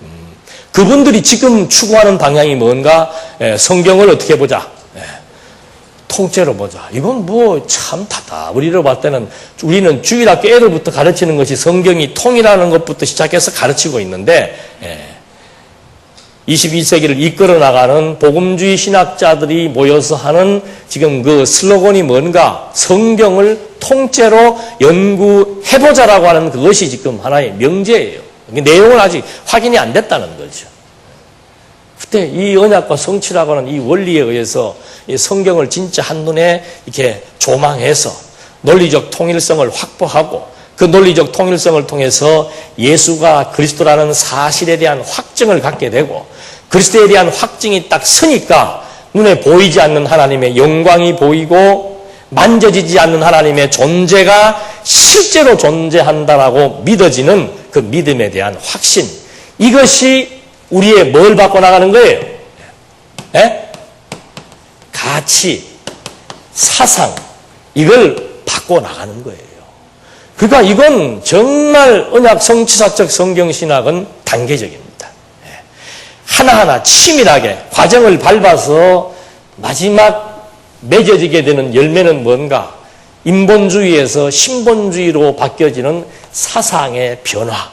그분들이 지금 추구하는 방향이 뭔가? 성경을 어떻게 보자? 통째로 보자. 이건 참 답답하리로 봤을 때는, 우리는 주일학교 애들부터 가르치는 것이 성경이 통이라는 것부터 시작해서 가르치고 있는데, 21세기를 이끌어 나가는 복음주의 신학자들이 모여서 하는 지금 그 슬로건이 뭔가? 성경을 통째로 연구해보자라고 하는 그것이 지금 하나의 명제예요. 내용은 아직 확인이 안 됐다는 거죠. 그때 이 언약과 성취라고 하는 이 원리에 의해서 이 성경을 진짜 한눈에 이렇게 조망해서 논리적 통일성을 확보하고, 그 논리적 통일성을 통해서 예수가 그리스도라는 사실에 대한 확증을 갖게 되고, 그리스도에 대한 확증이 딱 서니까 눈에 보이지 않는 하나님의 영광이 보이고, 만져지지 않는 하나님의 존재가 실제로 존재한다라고 믿어지는 그 믿음에 대한 확신, 이것이 우리의 뭘 바꿔 나가는 거예요? 가치, 사상, 이걸 바꿔 나가는 거예요. 그러니까 이건 정말 언약 성취사적 성경신학은 단계적입니다. 하나하나 치밀하게 과정을 밟아서 마지막 맺어지게 되는 열매는 뭔가? 인본주의에서 신본주의로 바뀌어지는 사상의 변화,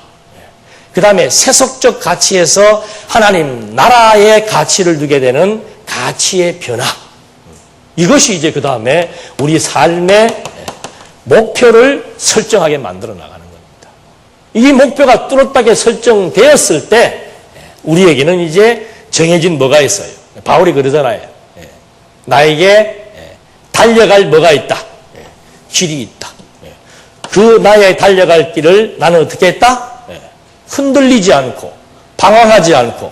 그 다음에 세속적 가치에서 하나님 나라의 가치를 두게 되는 가치의 변화, 이것이 이제 그 다음에 우리 삶의 목표를 설정하게 만들어 나가는 겁니다. 이 목표가 뚜렷하게 설정되었을 때 우리에게는 이제 정해진 뭐가 있어요. 바울이 그러잖아요. 나에게 달려갈 뭐가 있다. 길이 있다. 그 나의 달려갈 길을 나는 어떻게 했다? 흔들리지 않고 방황하지 않고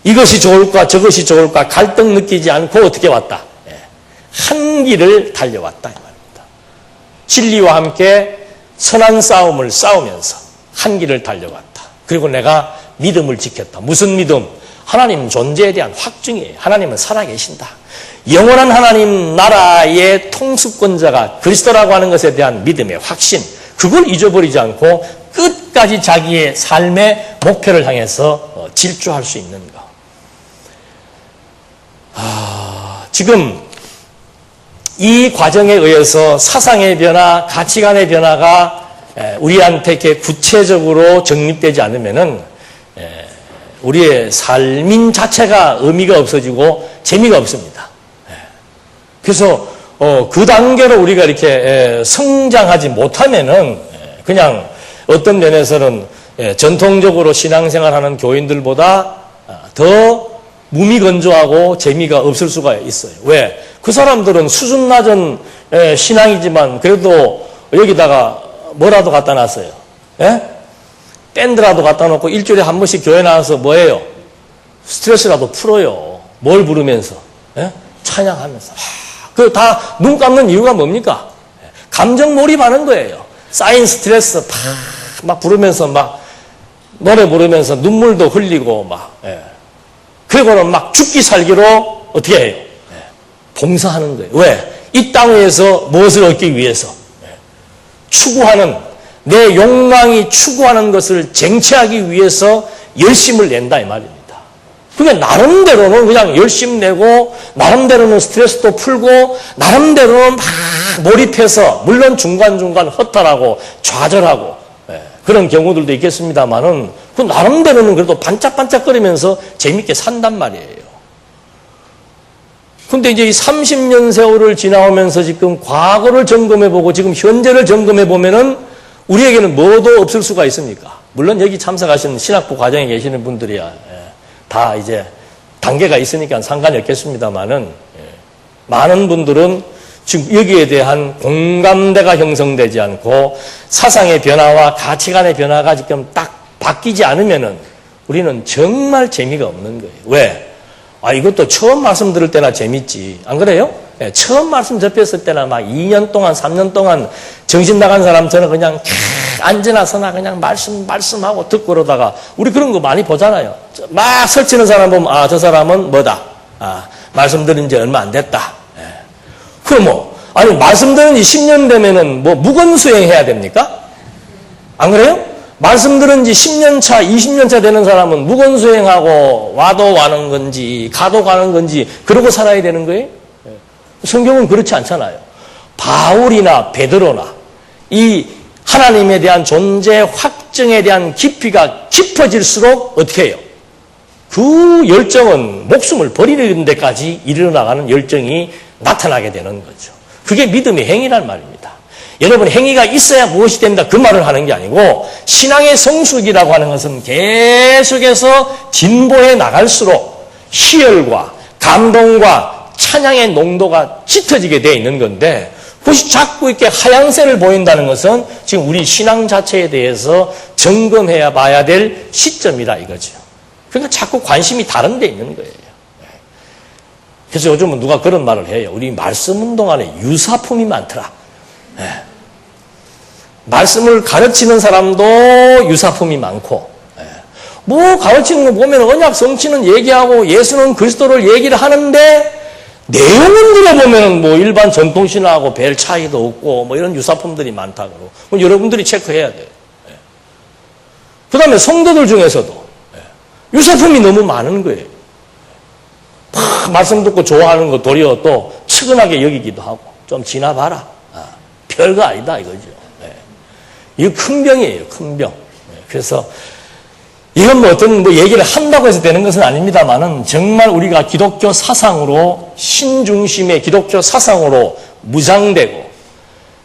이것이 좋을까 저것이 좋을까 갈등 느끼지 않고 어떻게 왔다? 한 길을 달려왔다 이 말입니다. 진리와 함께 선한 싸움을 싸우면서 한 길을 달려왔다. 그리고 내가 믿음을 지켰다. 무슨 믿음? 하나님 존재에 대한 확증이에요. 하나님은 살아계신다. 영원한 하나님 나라의 통수권자가 그리스도라고 하는 것에 대한 믿음의 확신, 그걸 잊어버리지 않고 끝까지 자기의 삶의 목표를 향해서 질주할 수 있는 것. 지금 이 과정에 의해서 사상의 변화, 가치관의 변화가 우리한테 이렇게 구체적으로 정립되지 않으면은 우리의 삶인 자체가 의미가 없어지고 재미가 없습니다. 그래서 그 단계로 우리가 이렇게 성장하지 못하면은 그냥 어떤 면에서는 전통적으로 신앙생활하는 교인들보다 더 무미건조하고 재미가 없을 수가 있어요. 왜? 그 사람들은 수준 낮은 신앙이지만 그래도 여기다가 뭐라도 갖다 놨어요. 밴드라도 갖다 놓고 일주일에 한 번씩 교회 나와서 뭐예요? 스트레스라도 풀어요. 뭘 부르면서? 예? 찬양하면서. 그 다 눈 감는 이유가 뭡니까? 감정 몰입하는 거예요. 쌓인 스트레스 막 부르면서 막 노래 부르면서 눈물도 흘리고 막. 예. 그리고는 막 죽기 살기로 어떻게 해요? 예. 봉사하는 거예요. 왜? 이 땅 위에서 무엇을 얻기 위해서? 예. 추구하는 내 욕망이 추구하는 것을 쟁취하기 위해서 열심을 낸다 이 말입니다. 그게 나름대로는 그냥 열심 내고 나름대로는 스트레스도 풀고 나름대로는 막 몰입해서 물론 중간중간 허탈하고 좌절하고 그런 경우들도 있겠습니다만은 그 나름대로는 그래도 반짝반짝거리면서 재밌게 산단 말이에요. 근데 이제 이 30년 세월을 지나오면서 지금 과거를 점검해보고 지금 현재를 점검해보면은 우리에게는 뭐도 없을 수가 있습니까? 물론 여기 참석하시는 신학부 과정에 계시는 분들이야 다 이제 단계가 있으니까 상관이 없겠습니다만은 많은 분들은 지금 여기에 대한 공감대가 형성되지 않고 사상의 변화와 가치관의 변화가 지금 딱 바뀌지 않으면은 우리는 정말 재미가 없는 거예요. 왜? 이것도 처음 말씀 들을 때나 재밌지. 안 그래요? 처음 말씀 접했을 때나 막 2년 동안, 3년 동안 정신 나간 사람처럼 그냥 앉으나 서나 그냥 말씀하고 듣고 그러다가 우리 그런 거 많이 보잖아요. 막 설치는 사람 보면 저 사람은 뭐다. 말씀 들은 지 얼마 안 됐다. 그럼 말씀 들은 지 10년 되면은 무건수행 해야 됩니까? 안 그래요? 말씀 들은 지 10년 차, 20년 차 되는 사람은 무건수행하고 와도 와는 건지 가도 가는 건지 그러고 살아야 되는 거예요? 성경은 그렇지 않잖아요. 바울이나 베드로나 이 하나님에 대한 존재 확증에 대한 깊이가 깊어질수록 어떻게 해요? 그 열정은 목숨을 버리는 데까지 이르러나가는 열정이 나타나게 되는 거죠. 그게 믿음의 행위란 말입니다. 여러분 행위가 있어야 무엇이 된다 그 말을 하는 게 아니고 신앙의 성숙이라고 하는 것은 계속해서 진보해 나갈수록 희열과 감동과 찬양의 농도가 짙어지게 되어 있는 건데 그것이 자꾸 이렇게 하향세를 보인다는 것은 지금 우리 신앙 자체에 대해서 점검해야 봐야 될 시점이다 이거죠. 그러니까 자꾸 관심이 다른 데 있는 거예요. 그래서 요즘은 누가 그런 말을 해요. 우리 말씀 운동 안에 유사품이 많더라. 말씀을 가르치는 사람도 유사품이 많고 가르치는 거 보면 언약 성취는 얘기하고 예수는 그리스도를 얘기를 하는데 내용을 들어보면 일반 전통신화하고 별 차이도 없고 이런 유사품들이 많다 그러고 여러분들이 체크해야 돼요. 그 다음에 성도들 중에서도 유사품이 너무 많은 거예요. 말씀 듣고 좋아하는 거 도리어 또 측은하게 여기기도 하고 좀 지나봐라. 별거 아니다 이거죠. 이거 큰 병이에요. 큰 병. 그래서 이건 어떤 얘기를 한다고 해서 되는 것은 아닙니다만은 정말 우리가 기독교 사상으로 신중심의 기독교 사상으로 무장되고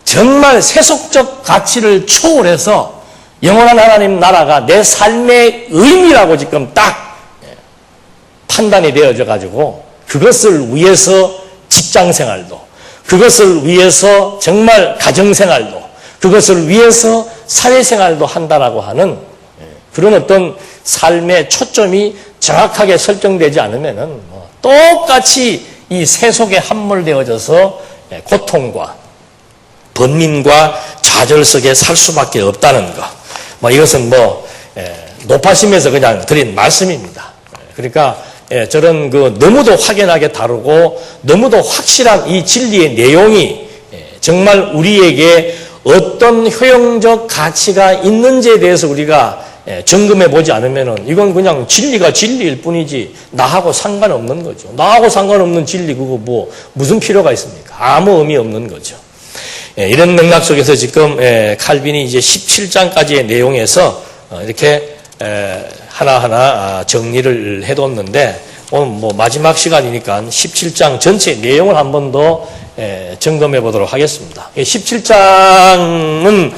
정말 세속적 가치를 초월해서 영원한 하나님 나라가 내 삶의 의미라고 지금 딱 판단이 되어져 가지고 그것을 위해서 직장생활도 그것을 위해서 정말 가정생활도 그것을 위해서 사회생활도 한다라고 하는 그런 어떤 삶의 초점이 정확하게 설정되지 않으면은 똑같이 이 세속에 함몰되어져서 고통과 번민과 좌절 속에 살 수밖에 없다는 것. 이것은 높아심에서 그냥 드린 말씀입니다. 그러니까 저런 너무도 확연하게 다루고 너무도 확실한 이 진리의 내용이 정말 우리에게 어떤 효용적 가치가 있는지에 대해서 우리가 점검해 보지 않으면은 이건 그냥 진리가 진리일 뿐이지 나하고 상관없는 거죠. 나하고 상관없는 진리 그거 무슨 필요가 있습니까? 아무 의미 없는 거죠. 이런 맥락 속에서 지금 칼빈이 이제 17장까지의 내용에서 이렇게 하나하나 정리를 해뒀는데 오늘 마지막 시간이니까 17장 전체 내용을 한 번 더 점검해 보도록 하겠습니다. 17장은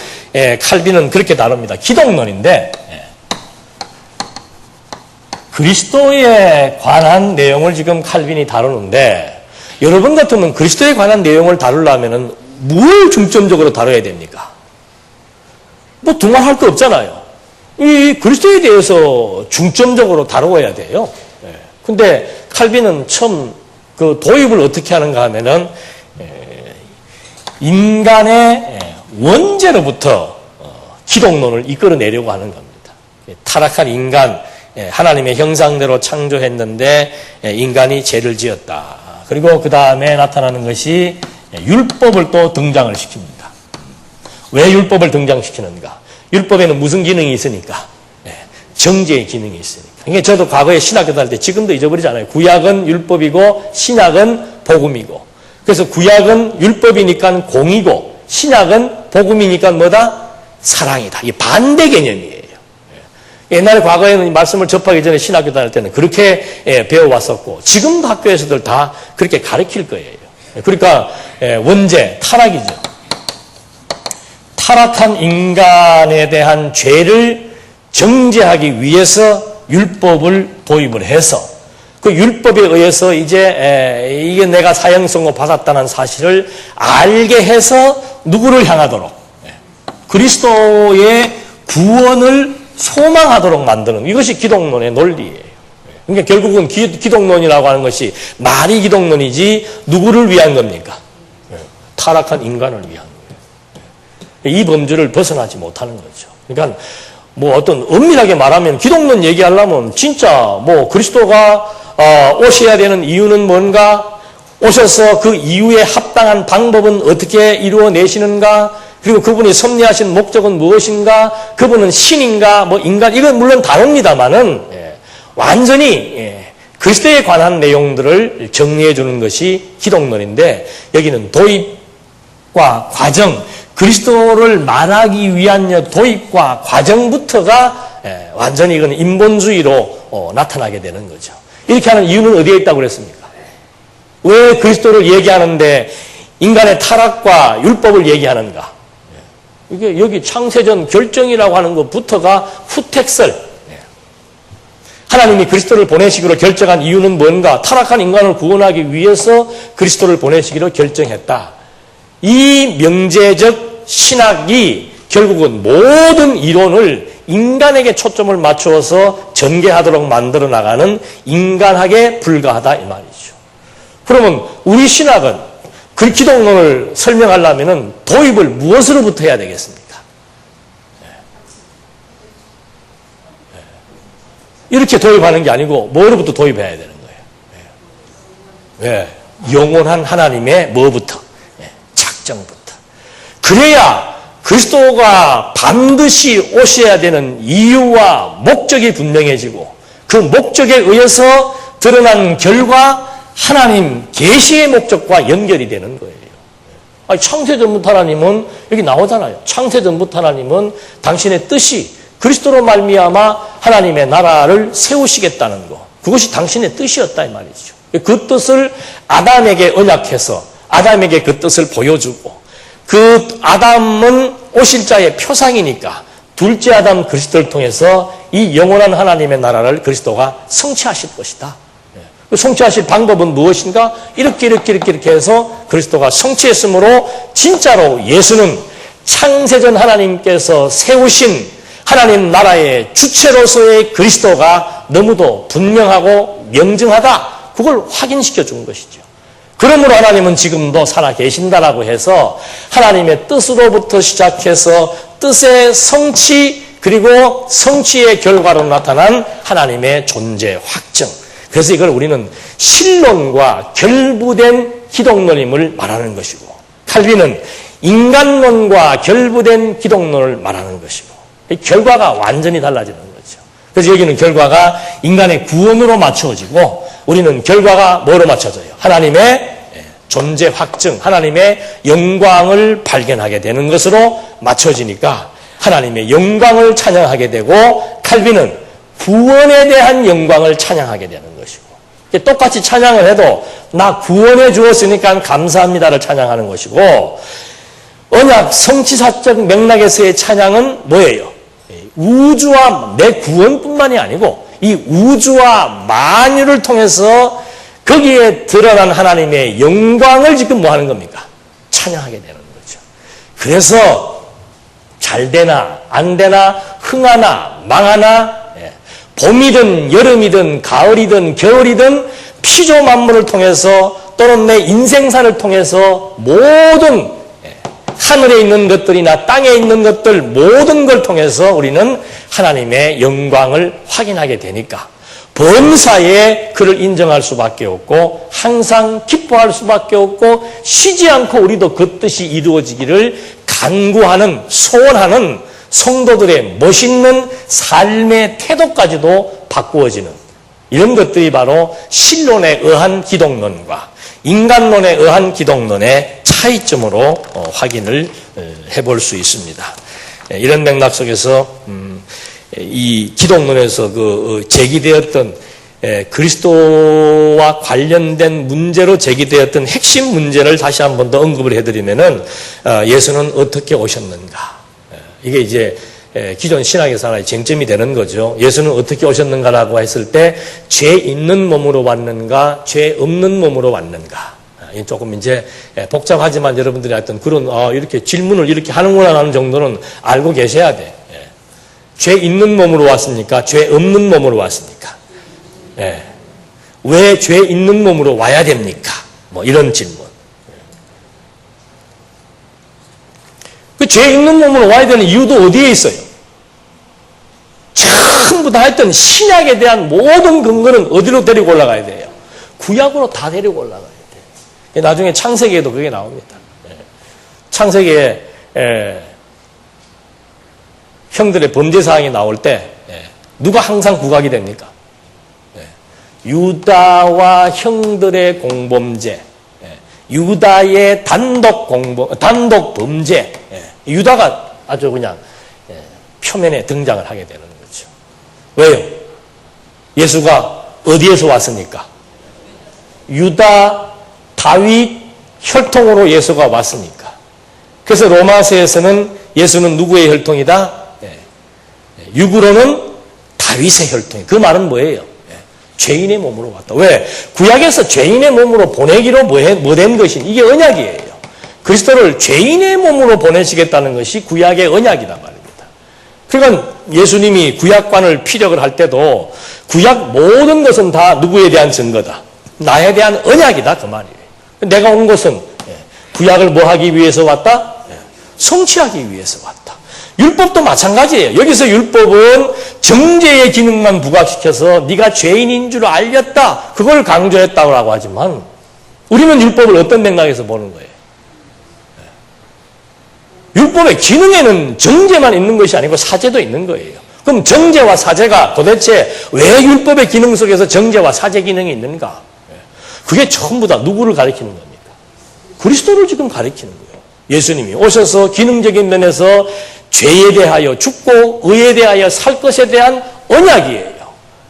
칼빈은 그렇게 다룹니다. 기독론인데 그리스도에 관한 내용을 지금 칼빈이 다루는데 여러분 같으면 그리스도에 관한 내용을 다루려면 뭘 중점적으로 다뤄야 됩니까? 두말할 거 없잖아요. 이 그리스도에 대해서 중점적으로 다루어야 돼요. 근데 칼빈은 처음 그 도입을 어떻게 하는가 하면은 인간의 원죄로부터 기독론을 이끌어내려고 하는 겁니다. 타락한 인간, 하나님의 형상대로 창조했는데 인간이 죄를 지었다. 그리고 그 다음에 나타나는 것이 율법을 또 등장을 시킵니다. 왜 율법을 등장시키는가? 율법에는 무슨 기능이 있으니까? 정죄의 기능이 있으니까. 그러니까 저도 과거에 신학교 다닐 때 지금도 잊어버리잖아요. 구약은 율법이고 신약은 복음이고. 그래서 구약은 율법이니까 공이고 신약은 복음이니까 뭐다? 사랑이다. 이게 반대 개념이에요. 옛날에 과거에는 말씀을 접하기 전에 신학교 다닐 때는 그렇게 배워왔었고 지금도 학교에서들 다 그렇게 가르칠 거예요. 그러니까 원죄, 타락이죠. 타락한 인간에 대한 죄를 정죄하기 위해서 율법을 도입을 해서 그 율법에 의해서 이제 이게 내가 사형선고 받았다는 사실을 알게 해서 누구를 향하도록 그리스도의 구원을 소망하도록 만드는 이것이 기독론의 논리예요. 그러니까 결국은 기독론이라고 하는 것이 말이 기독론이지 누구를 위한 겁니까? 타락한 인간을 위한 거예요. 이 범주를 벗어나지 못하는 거죠. 그러니까 뭐 어떤 엄밀하게 말하면 기독론 얘기하려면 진짜 뭐 그리스도가 오셔야 되는 이유는 뭔가, 오셔서 그 이유에 합당한 방법은 어떻게 이루어내시는가, 그리고 그분이 섭리하신 목적은 무엇인가, 그분은 신인가 뭐 인간, 이건 물론 다릅니다만은 완전히 그리스도에 관한 내용들을 정리해 주는 것이 기독론인데, 여기는 도입과 과정, 그리스도를 말하기 위한 도입과 과정부터가 완전히 이건 인본주의로 나타나게 되는 거죠. 이렇게 하는 이유는 어디에 있다고 그랬습니까? 왜 그리스도를 얘기하는데 인간의 타락과 율법을 얘기하는가? 이게 여기 창세전 결정이라고 하는 것부터가 후택설. 하나님이 그리스도를 보내시기로 결정한 이유는 뭔가? 타락한 인간을 구원하기 위해서 그리스도를 보내시기로 결정했다. 이 명제적 신학이 결국은 모든 이론을 인간에게 초점을 맞추어서 전개하도록 만들어 나가는 인간학에 불과하다 이 말이죠. 그러면 우리 신학은 그 기독론을 설명하려면 도입을 무엇으로부터 해야 되겠습니까? 이렇게 도입하는 게 아니고 뭐로부터 도입해야 되는 거예요? 왜? 영원한 하나님의 뭐부터? 작정부터. 그래야 그리스도가 반드시 오셔야 되는 이유와 목적이 분명해지고 그 목적에 의해서 드러난 결과 하나님 계시의 목적과 연결이 되는 거예요. 아니, 창세전부터 하나님은 여기 나오잖아요. 창세전부터 하나님은 당신의 뜻이 그리스도로 말미암아 하나님의 나라를 세우시겠다는 거, 그것이 당신의 뜻이었다 이 말이죠. 그 뜻을 아담에게 언약해서 아담에게 그 뜻을 보여주고, 그 아담은 오실 자의 표상이니까 둘째 아담 그리스도를 통해서 이 영원한 하나님의 나라를 그리스도가 성취하실 것이다. 그 성취하실 방법은 무엇인가? 이렇게 해서 그리스도가 성취했으므로 진짜로 예수는 창세전 하나님께서 세우신 하나님 나라의 주체로서의 그리스도가 너무도 분명하고 명증하다. 그걸 확인시켜 준 것이죠. 그러므로 하나님은 지금도 살아 계신다라고 해서 하나님의 뜻으로부터 시작해서 뜻의 성취, 그리고 성취의 결과로 나타난 하나님의 존재 확정. 그래서 이걸 우리는 신론과 결부된 기독론임을 말하는 것이고, 칼빈은 인간론과 결부된 기독론을 말하는 것이고, 결과가 완전히 달라지는 거죠. 그래서 여기는 결과가 인간의 구원으로 맞춰지고, 우리는 결과가 뭐로 맞춰져요? 하나님의 존재 확증, 하나님의 영광을 발견하게 되는 것으로 맞춰지니까 하나님의 영광을 찬양하게 되고, 칼빈은 구원에 대한 영광을 찬양하게 되는 것이고, 똑같이 찬양을 해도 나 구원해 주었으니까 감사합니다를 찬양하는 것이고, 언약 성취사적 맥락에서의 찬양은 뭐예요? 우주와 내 구원뿐만이 아니고 이 우주와 만유를 통해서 거기에 드러난 하나님의 영광을 지금 뭐 하는 겁니까? 찬양하게 되는 거죠. 그래서 잘 되나 안 되나 흥하나 망하나 봄이든 여름이든 가을이든 겨울이든 피조 만물을 통해서 또는 내 인생사를 통해서 모든 하늘에 있는 것들이나 땅에 있는 것들 모든 걸 통해서 우리는 하나님의 영광을 확인하게 되니까 범사에 그를 인정할 수밖에 없고 항상 기뻐할 수밖에 없고 쉬지 않고 우리도 그 뜻이 이루어지기를 간구하는 소원하는 성도들의 멋있는 삶의 태도까지도 바꾸어지는 이런 것들이 바로 신론에 의한 기독론과 인간론에 의한 기독론의 차이점으로 확인을 해볼 수 있습니다. 이런 맥락 속에서 이 기독론에서 제기되었던 그리스도와 관련된 문제로 제기되었던 핵심 문제를 다시 한 번 더 언급을 해드리면은 예수는 어떻게 오셨는가? 이게 이제 기존 신학에서 하나의 쟁점이 되는 거죠. 예수는 어떻게 오셨는가라고 했을 때 죄 있는 몸으로 왔는가, 죄 없는 몸으로 왔는가? 조금 이제 복잡하지만 여러분들이 하여튼 그런 이렇게 질문을 이렇게 하는구나 하는 정도는 알고 계셔야 돼. 죄 있는 몸으로 왔습니까? 죄 없는 몸으로 왔습니까? 왜 죄 있는 몸으로 와야 됩니까? 뭐 이런 질문. 그 죄 있는 몸으로 와야 되는 이유도 어디에 있어요? 전부 다 했던 신약에 대한 모든 근거는 어디로 데리고 올라가야 돼요? 구약으로 다 데리고 올라가야 돼요. 나중에 창세기에도 그게 나옵니다. 창세기에 형들의 범죄 사항이 나올 때 누가 항상 부각이 됩니까? 유다와 형들의 공범죄, 유다의 단독 범죄, 유다가 아주 그냥 표면에 등장을 하게 되는 거죠. 왜요? 예수가 어디에서 왔습니까? 유다, 다윗 혈통으로 예수가 왔으니까. 그래서 로마서에서는 예수는 누구의 혈통이다? 육으로는 다윗의 혈통이. 그 말은 뭐예요? 죄인의 몸으로 왔다. 왜? 구약에서 죄인의 몸으로 보내기로 뭐된 것이 이게 언약이에요. 그리스도를 죄인의 몸으로 보내시겠다는 것이 구약의 언약이란 말입니다. 그러니까 예수님이 구약관을 피력을 할 때도 구약 모든 것은 다 누구에 대한 증거다. 나에 대한 언약이다. 그 말이에요. 내가 온 것은 구약을 뭐 하기 위해서 왔다? 성취하기 위해서 왔다. 율법도 마찬가지예요. 여기서 율법은 정죄의 기능만 부각시켜서 네가 죄인인 줄 알렸다. 그걸 강조했다고 하지만 우리는 율법을 어떤 맥락에서 보는 거예요? 율법의 기능에는 정죄만 있는 것이 아니고 사죄도 있는 거예요. 그럼 정죄와 사죄가 도대체 왜 율법의 기능 속에서 정죄와 사죄 기능이 있는가? 그게 전부 다 누구를 가리키는 겁니까? 그리스도를 지금 가리키는 거예요. 예수님이 오셔서 기능적인 면에서 죄에 대하여 죽고 의에 대하여 살 것에 대한 언약이에요.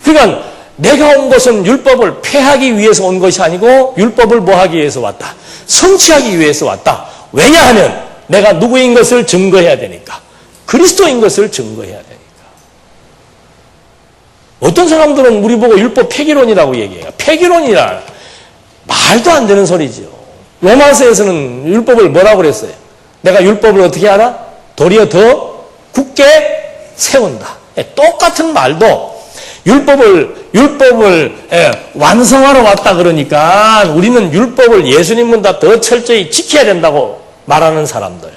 그러니까 내가 온 것은 율법을 폐하기 위해서 온 것이 아니고 율법을 뭐 하기 위해서 왔다? 성취하기 위해서 왔다. 왜냐하면 내가 누구인 것을 증거해야 되니까. 그리스도인 것을 증거해야 되니까. 어떤 사람들은 우리 보고 율법 폐기론이라고 얘기해요. 폐기론이란 말도 안 되는 소리죠. 로마서에서는 율법을 뭐라고 그랬어요? 내가 율법을 어떻게 하나? 도리어 더 굳게 세운다. 똑같은 말도 율법을 완성하러 왔다 그러니까 우리는 율법을 예수님보다 더 철저히 지켜야 된다고 말하는 사람들.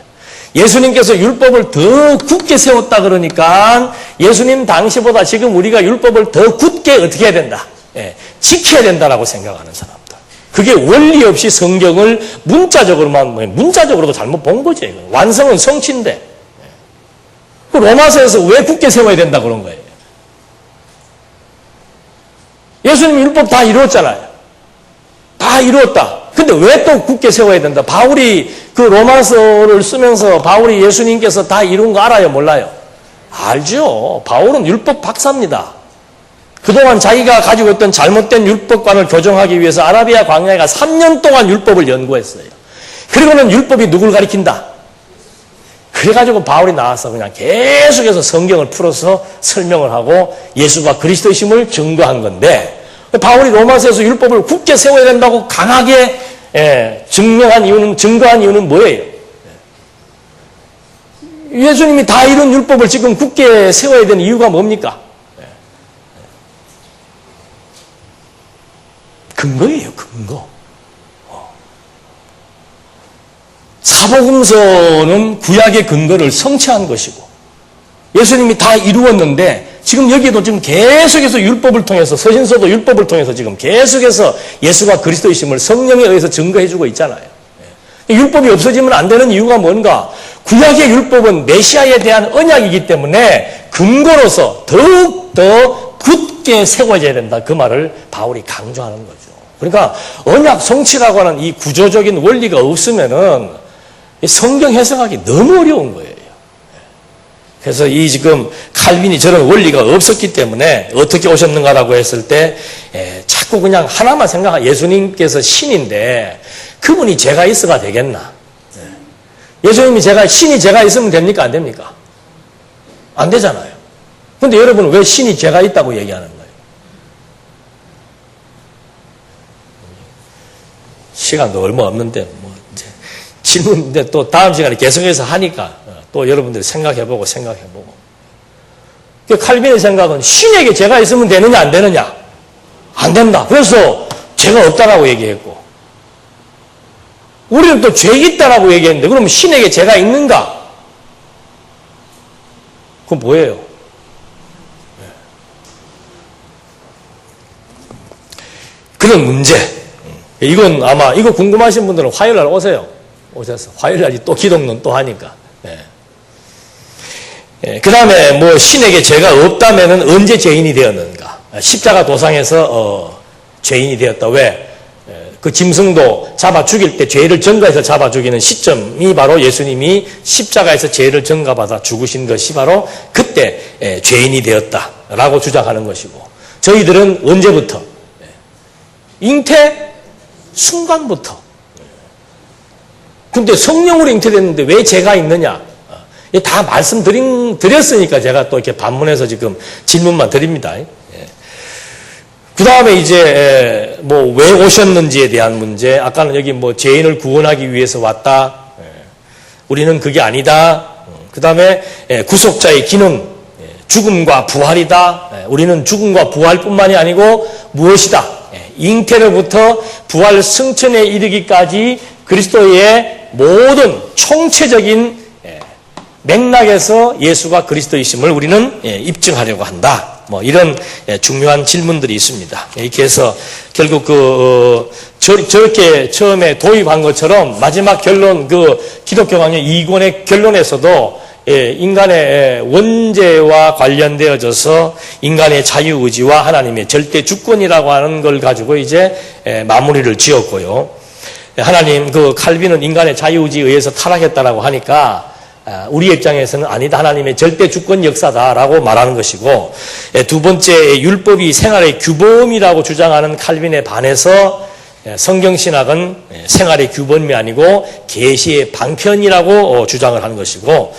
예수님께서 율법을 더 굳게 세웠다 그러니까 예수님 당시보다 지금 우리가 율법을 더 굳게 어떻게 해야 된다? 지켜야 된다라고 생각하는 사람들. 그게 원리 없이 성경을 문자적으로도 잘못 본 거죠. 완성은 성취인데. 로마서에서 왜 굳게 세워야 된다 그런 거예요? 예수님 율법 다 이루었잖아요. 다 이루었다. 근데 왜 또 굳게 세워야 된다? 바울이 그 로마서를 쓰면서 바울이 예수님께서 다 이룬 거 알아요? 몰라요? 알죠. 바울은 율법 박사입니다. 그동안 자기가 가지고 있던 잘못된 율법관을 교정하기 위해서 아라비아 광야에 가 3년 동안 율법을 연구했어요. 그리고는 율법이 누굴 가리킨다? 그래가지고 바울이 나와서 그냥 계속해서 성경을 풀어서 설명을 하고 예수가 그리스도이심을 증거한 건데 바울이 로마서에서 율법을 굳게 세워야 된다고 강하게 증거한 이유는 뭐예요? 예수님이 다 이룬 율법을 지금 굳게 세워야 되는 이유가 뭡니까? 근거예요, 근거. 사복음서는 구약의 근거를 성취한 것이고, 예수님이 다 이루었는데, 지금 여기도 지금 계속해서 율법을 통해서, 서신서도 율법을 통해서 지금 계속해서 예수가 그리스도이심을 성령에 의해서 증거해주고 있잖아요. 율법이 없어지면 안 되는 이유가 뭔가? 구약의 율법은 메시아에 대한 언약이기 때문에 근거로서 더욱더 굳게 세워져야 된다. 그 말을 바울이 강조하는 거죠. 그러니까 언약 성취라고 하는 이 구조적인 원리가 없으면은 성경 해석하기 너무 어려운 거예요. 그래서 이 지금 칼빈이 저런 원리가 없었기 때문에 어떻게 오셨는가라고 했을 때 자꾸 그냥 하나만 생각하고, 예수님께서 신인데 그분이 제가 있어가 되겠나? 예수님이 신이 제가 있으면 됩니까? 안 됩니까? 안 되잖아요. 근데 여러분은 왜 신이 제가 있다고 얘기하는 거예요? 시간도 얼마 없는데, 이제 질문인데 또 다음 시간에 계속해서 하니까 또 여러분들이 생각해보고. 칼빈의 생각은 신에게 제가 있으면 되느냐, 안 되느냐? 안 된다. 그래서 제가 없다라고 얘기했고, 우리는 또 죄 있다라고 얘기했는데, 그럼 신에게 제가 있는가? 그건 뭐예요? 그런 문제. 이건 아마, 이거 궁금하신 분들은 화요일날 오세요. 오셔서. 화요일날 또 기독론 또 하니까. 그 다음에 신에게 죄가 없다면은 언제 죄인이 되었는가? 십자가 도상에서 죄인이 되었다. 왜? 그 짐승도 잡아 죽일 때 죄를 전가해서 잡아 죽이는 시점이 바로 예수님이 십자가에서 죄를 전가받아 죽으신 것이 바로 그때 죄인이 되었다라고 주장하는 것이고, 저희들은 언제부터? 잉태 순간부터. 근데 성령으로 잉태됐는데 왜 죄가 있느냐? 다 말씀드렸으니까 제가 또 이렇게 반문해서 지금 질문만 드립니다. 그 다음에 이제 왜 오셨는지에 대한 문제. 아까는 여기 죄인을 구원하기 위해서 왔다. 우리는 그게 아니다. 그 다음에 구속자의 기능, 죽음과 부활이다. 우리는 죽음과 부활뿐만이 아니고 무엇이다? 잉태로부터 부활 승천에 이르기까지 그리스도의 모든 총체적인 맥락에서 예수가 그리스도이심을 우리는 입증하려고 한다. 이런 중요한 질문들이 있습니다. 이렇게 해서 결국 저렇게 처음에 도입한 것처럼 마지막 결론, 기독교 강론 2권의 결론에서도 인간의 원죄와 관련되어져서 인간의 자유의지와 하나님의 절대 주권이라고 하는 걸 가지고 이제 마무리를 지었고요. 하나님, 칼빈은 인간의 자유의지에 의해서 타락했다라고 하니까 우리 입장에서는 아니다, 하나님의 절대 주권 역사다라고 말하는 것이고, 두 번째, 율법이 생활의 규범이라고 주장하는 칼빈에 반해서 성경신학은 생활의 규범이 아니고 계시의 방편이라고 주장을 하는 것이고,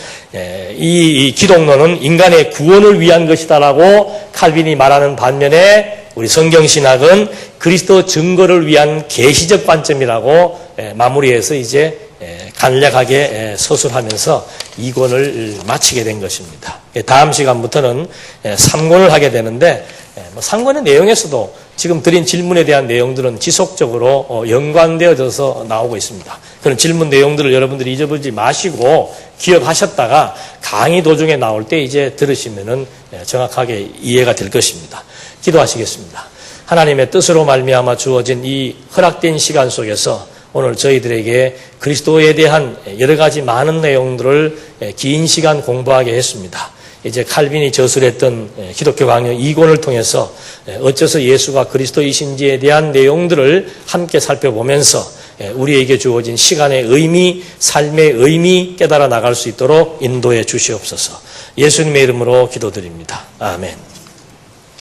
이 기독론은 인간의 구원을 위한 것이다라고 칼빈이 말하는 반면에 우리 성경신학은 그리스도 증거를 위한 계시적 관점이라고 마무리해서 이제 간략하게 서술하면서 2권을 마치게 된 것입니다. 다음 시간부터는 3권을 하게 되는데, 3권의 내용에서도 지금 드린 질문에 대한 내용들은 지속적으로 연관되어져서 나오고 있습니다. 그런 질문 내용들을 여러분들이 잊어버리지 마시고 기억하셨다가 강의 도중에 나올 때 이제 들으시면은 정확하게 이해가 될 것입니다. 기도하시겠습니다. 하나님의 뜻으로 말미암아 주어진 이 허락된 시간 속에서 오늘 저희들에게 그리스도에 대한 여러 가지 많은 내용들을 긴 시간 공부하게 했습니다. 이제 칼빈이 저술했던 기독교 강론 2권을 통해서 어째서 예수가 그리스도이신지에 대한 내용들을 함께 살펴보면서 우리에게 주어진 시간의 의미, 삶의 의미 깨달아 나갈 수 있도록 인도해 주시옵소서. 예수님의 이름으로 기도드립니다. 아멘.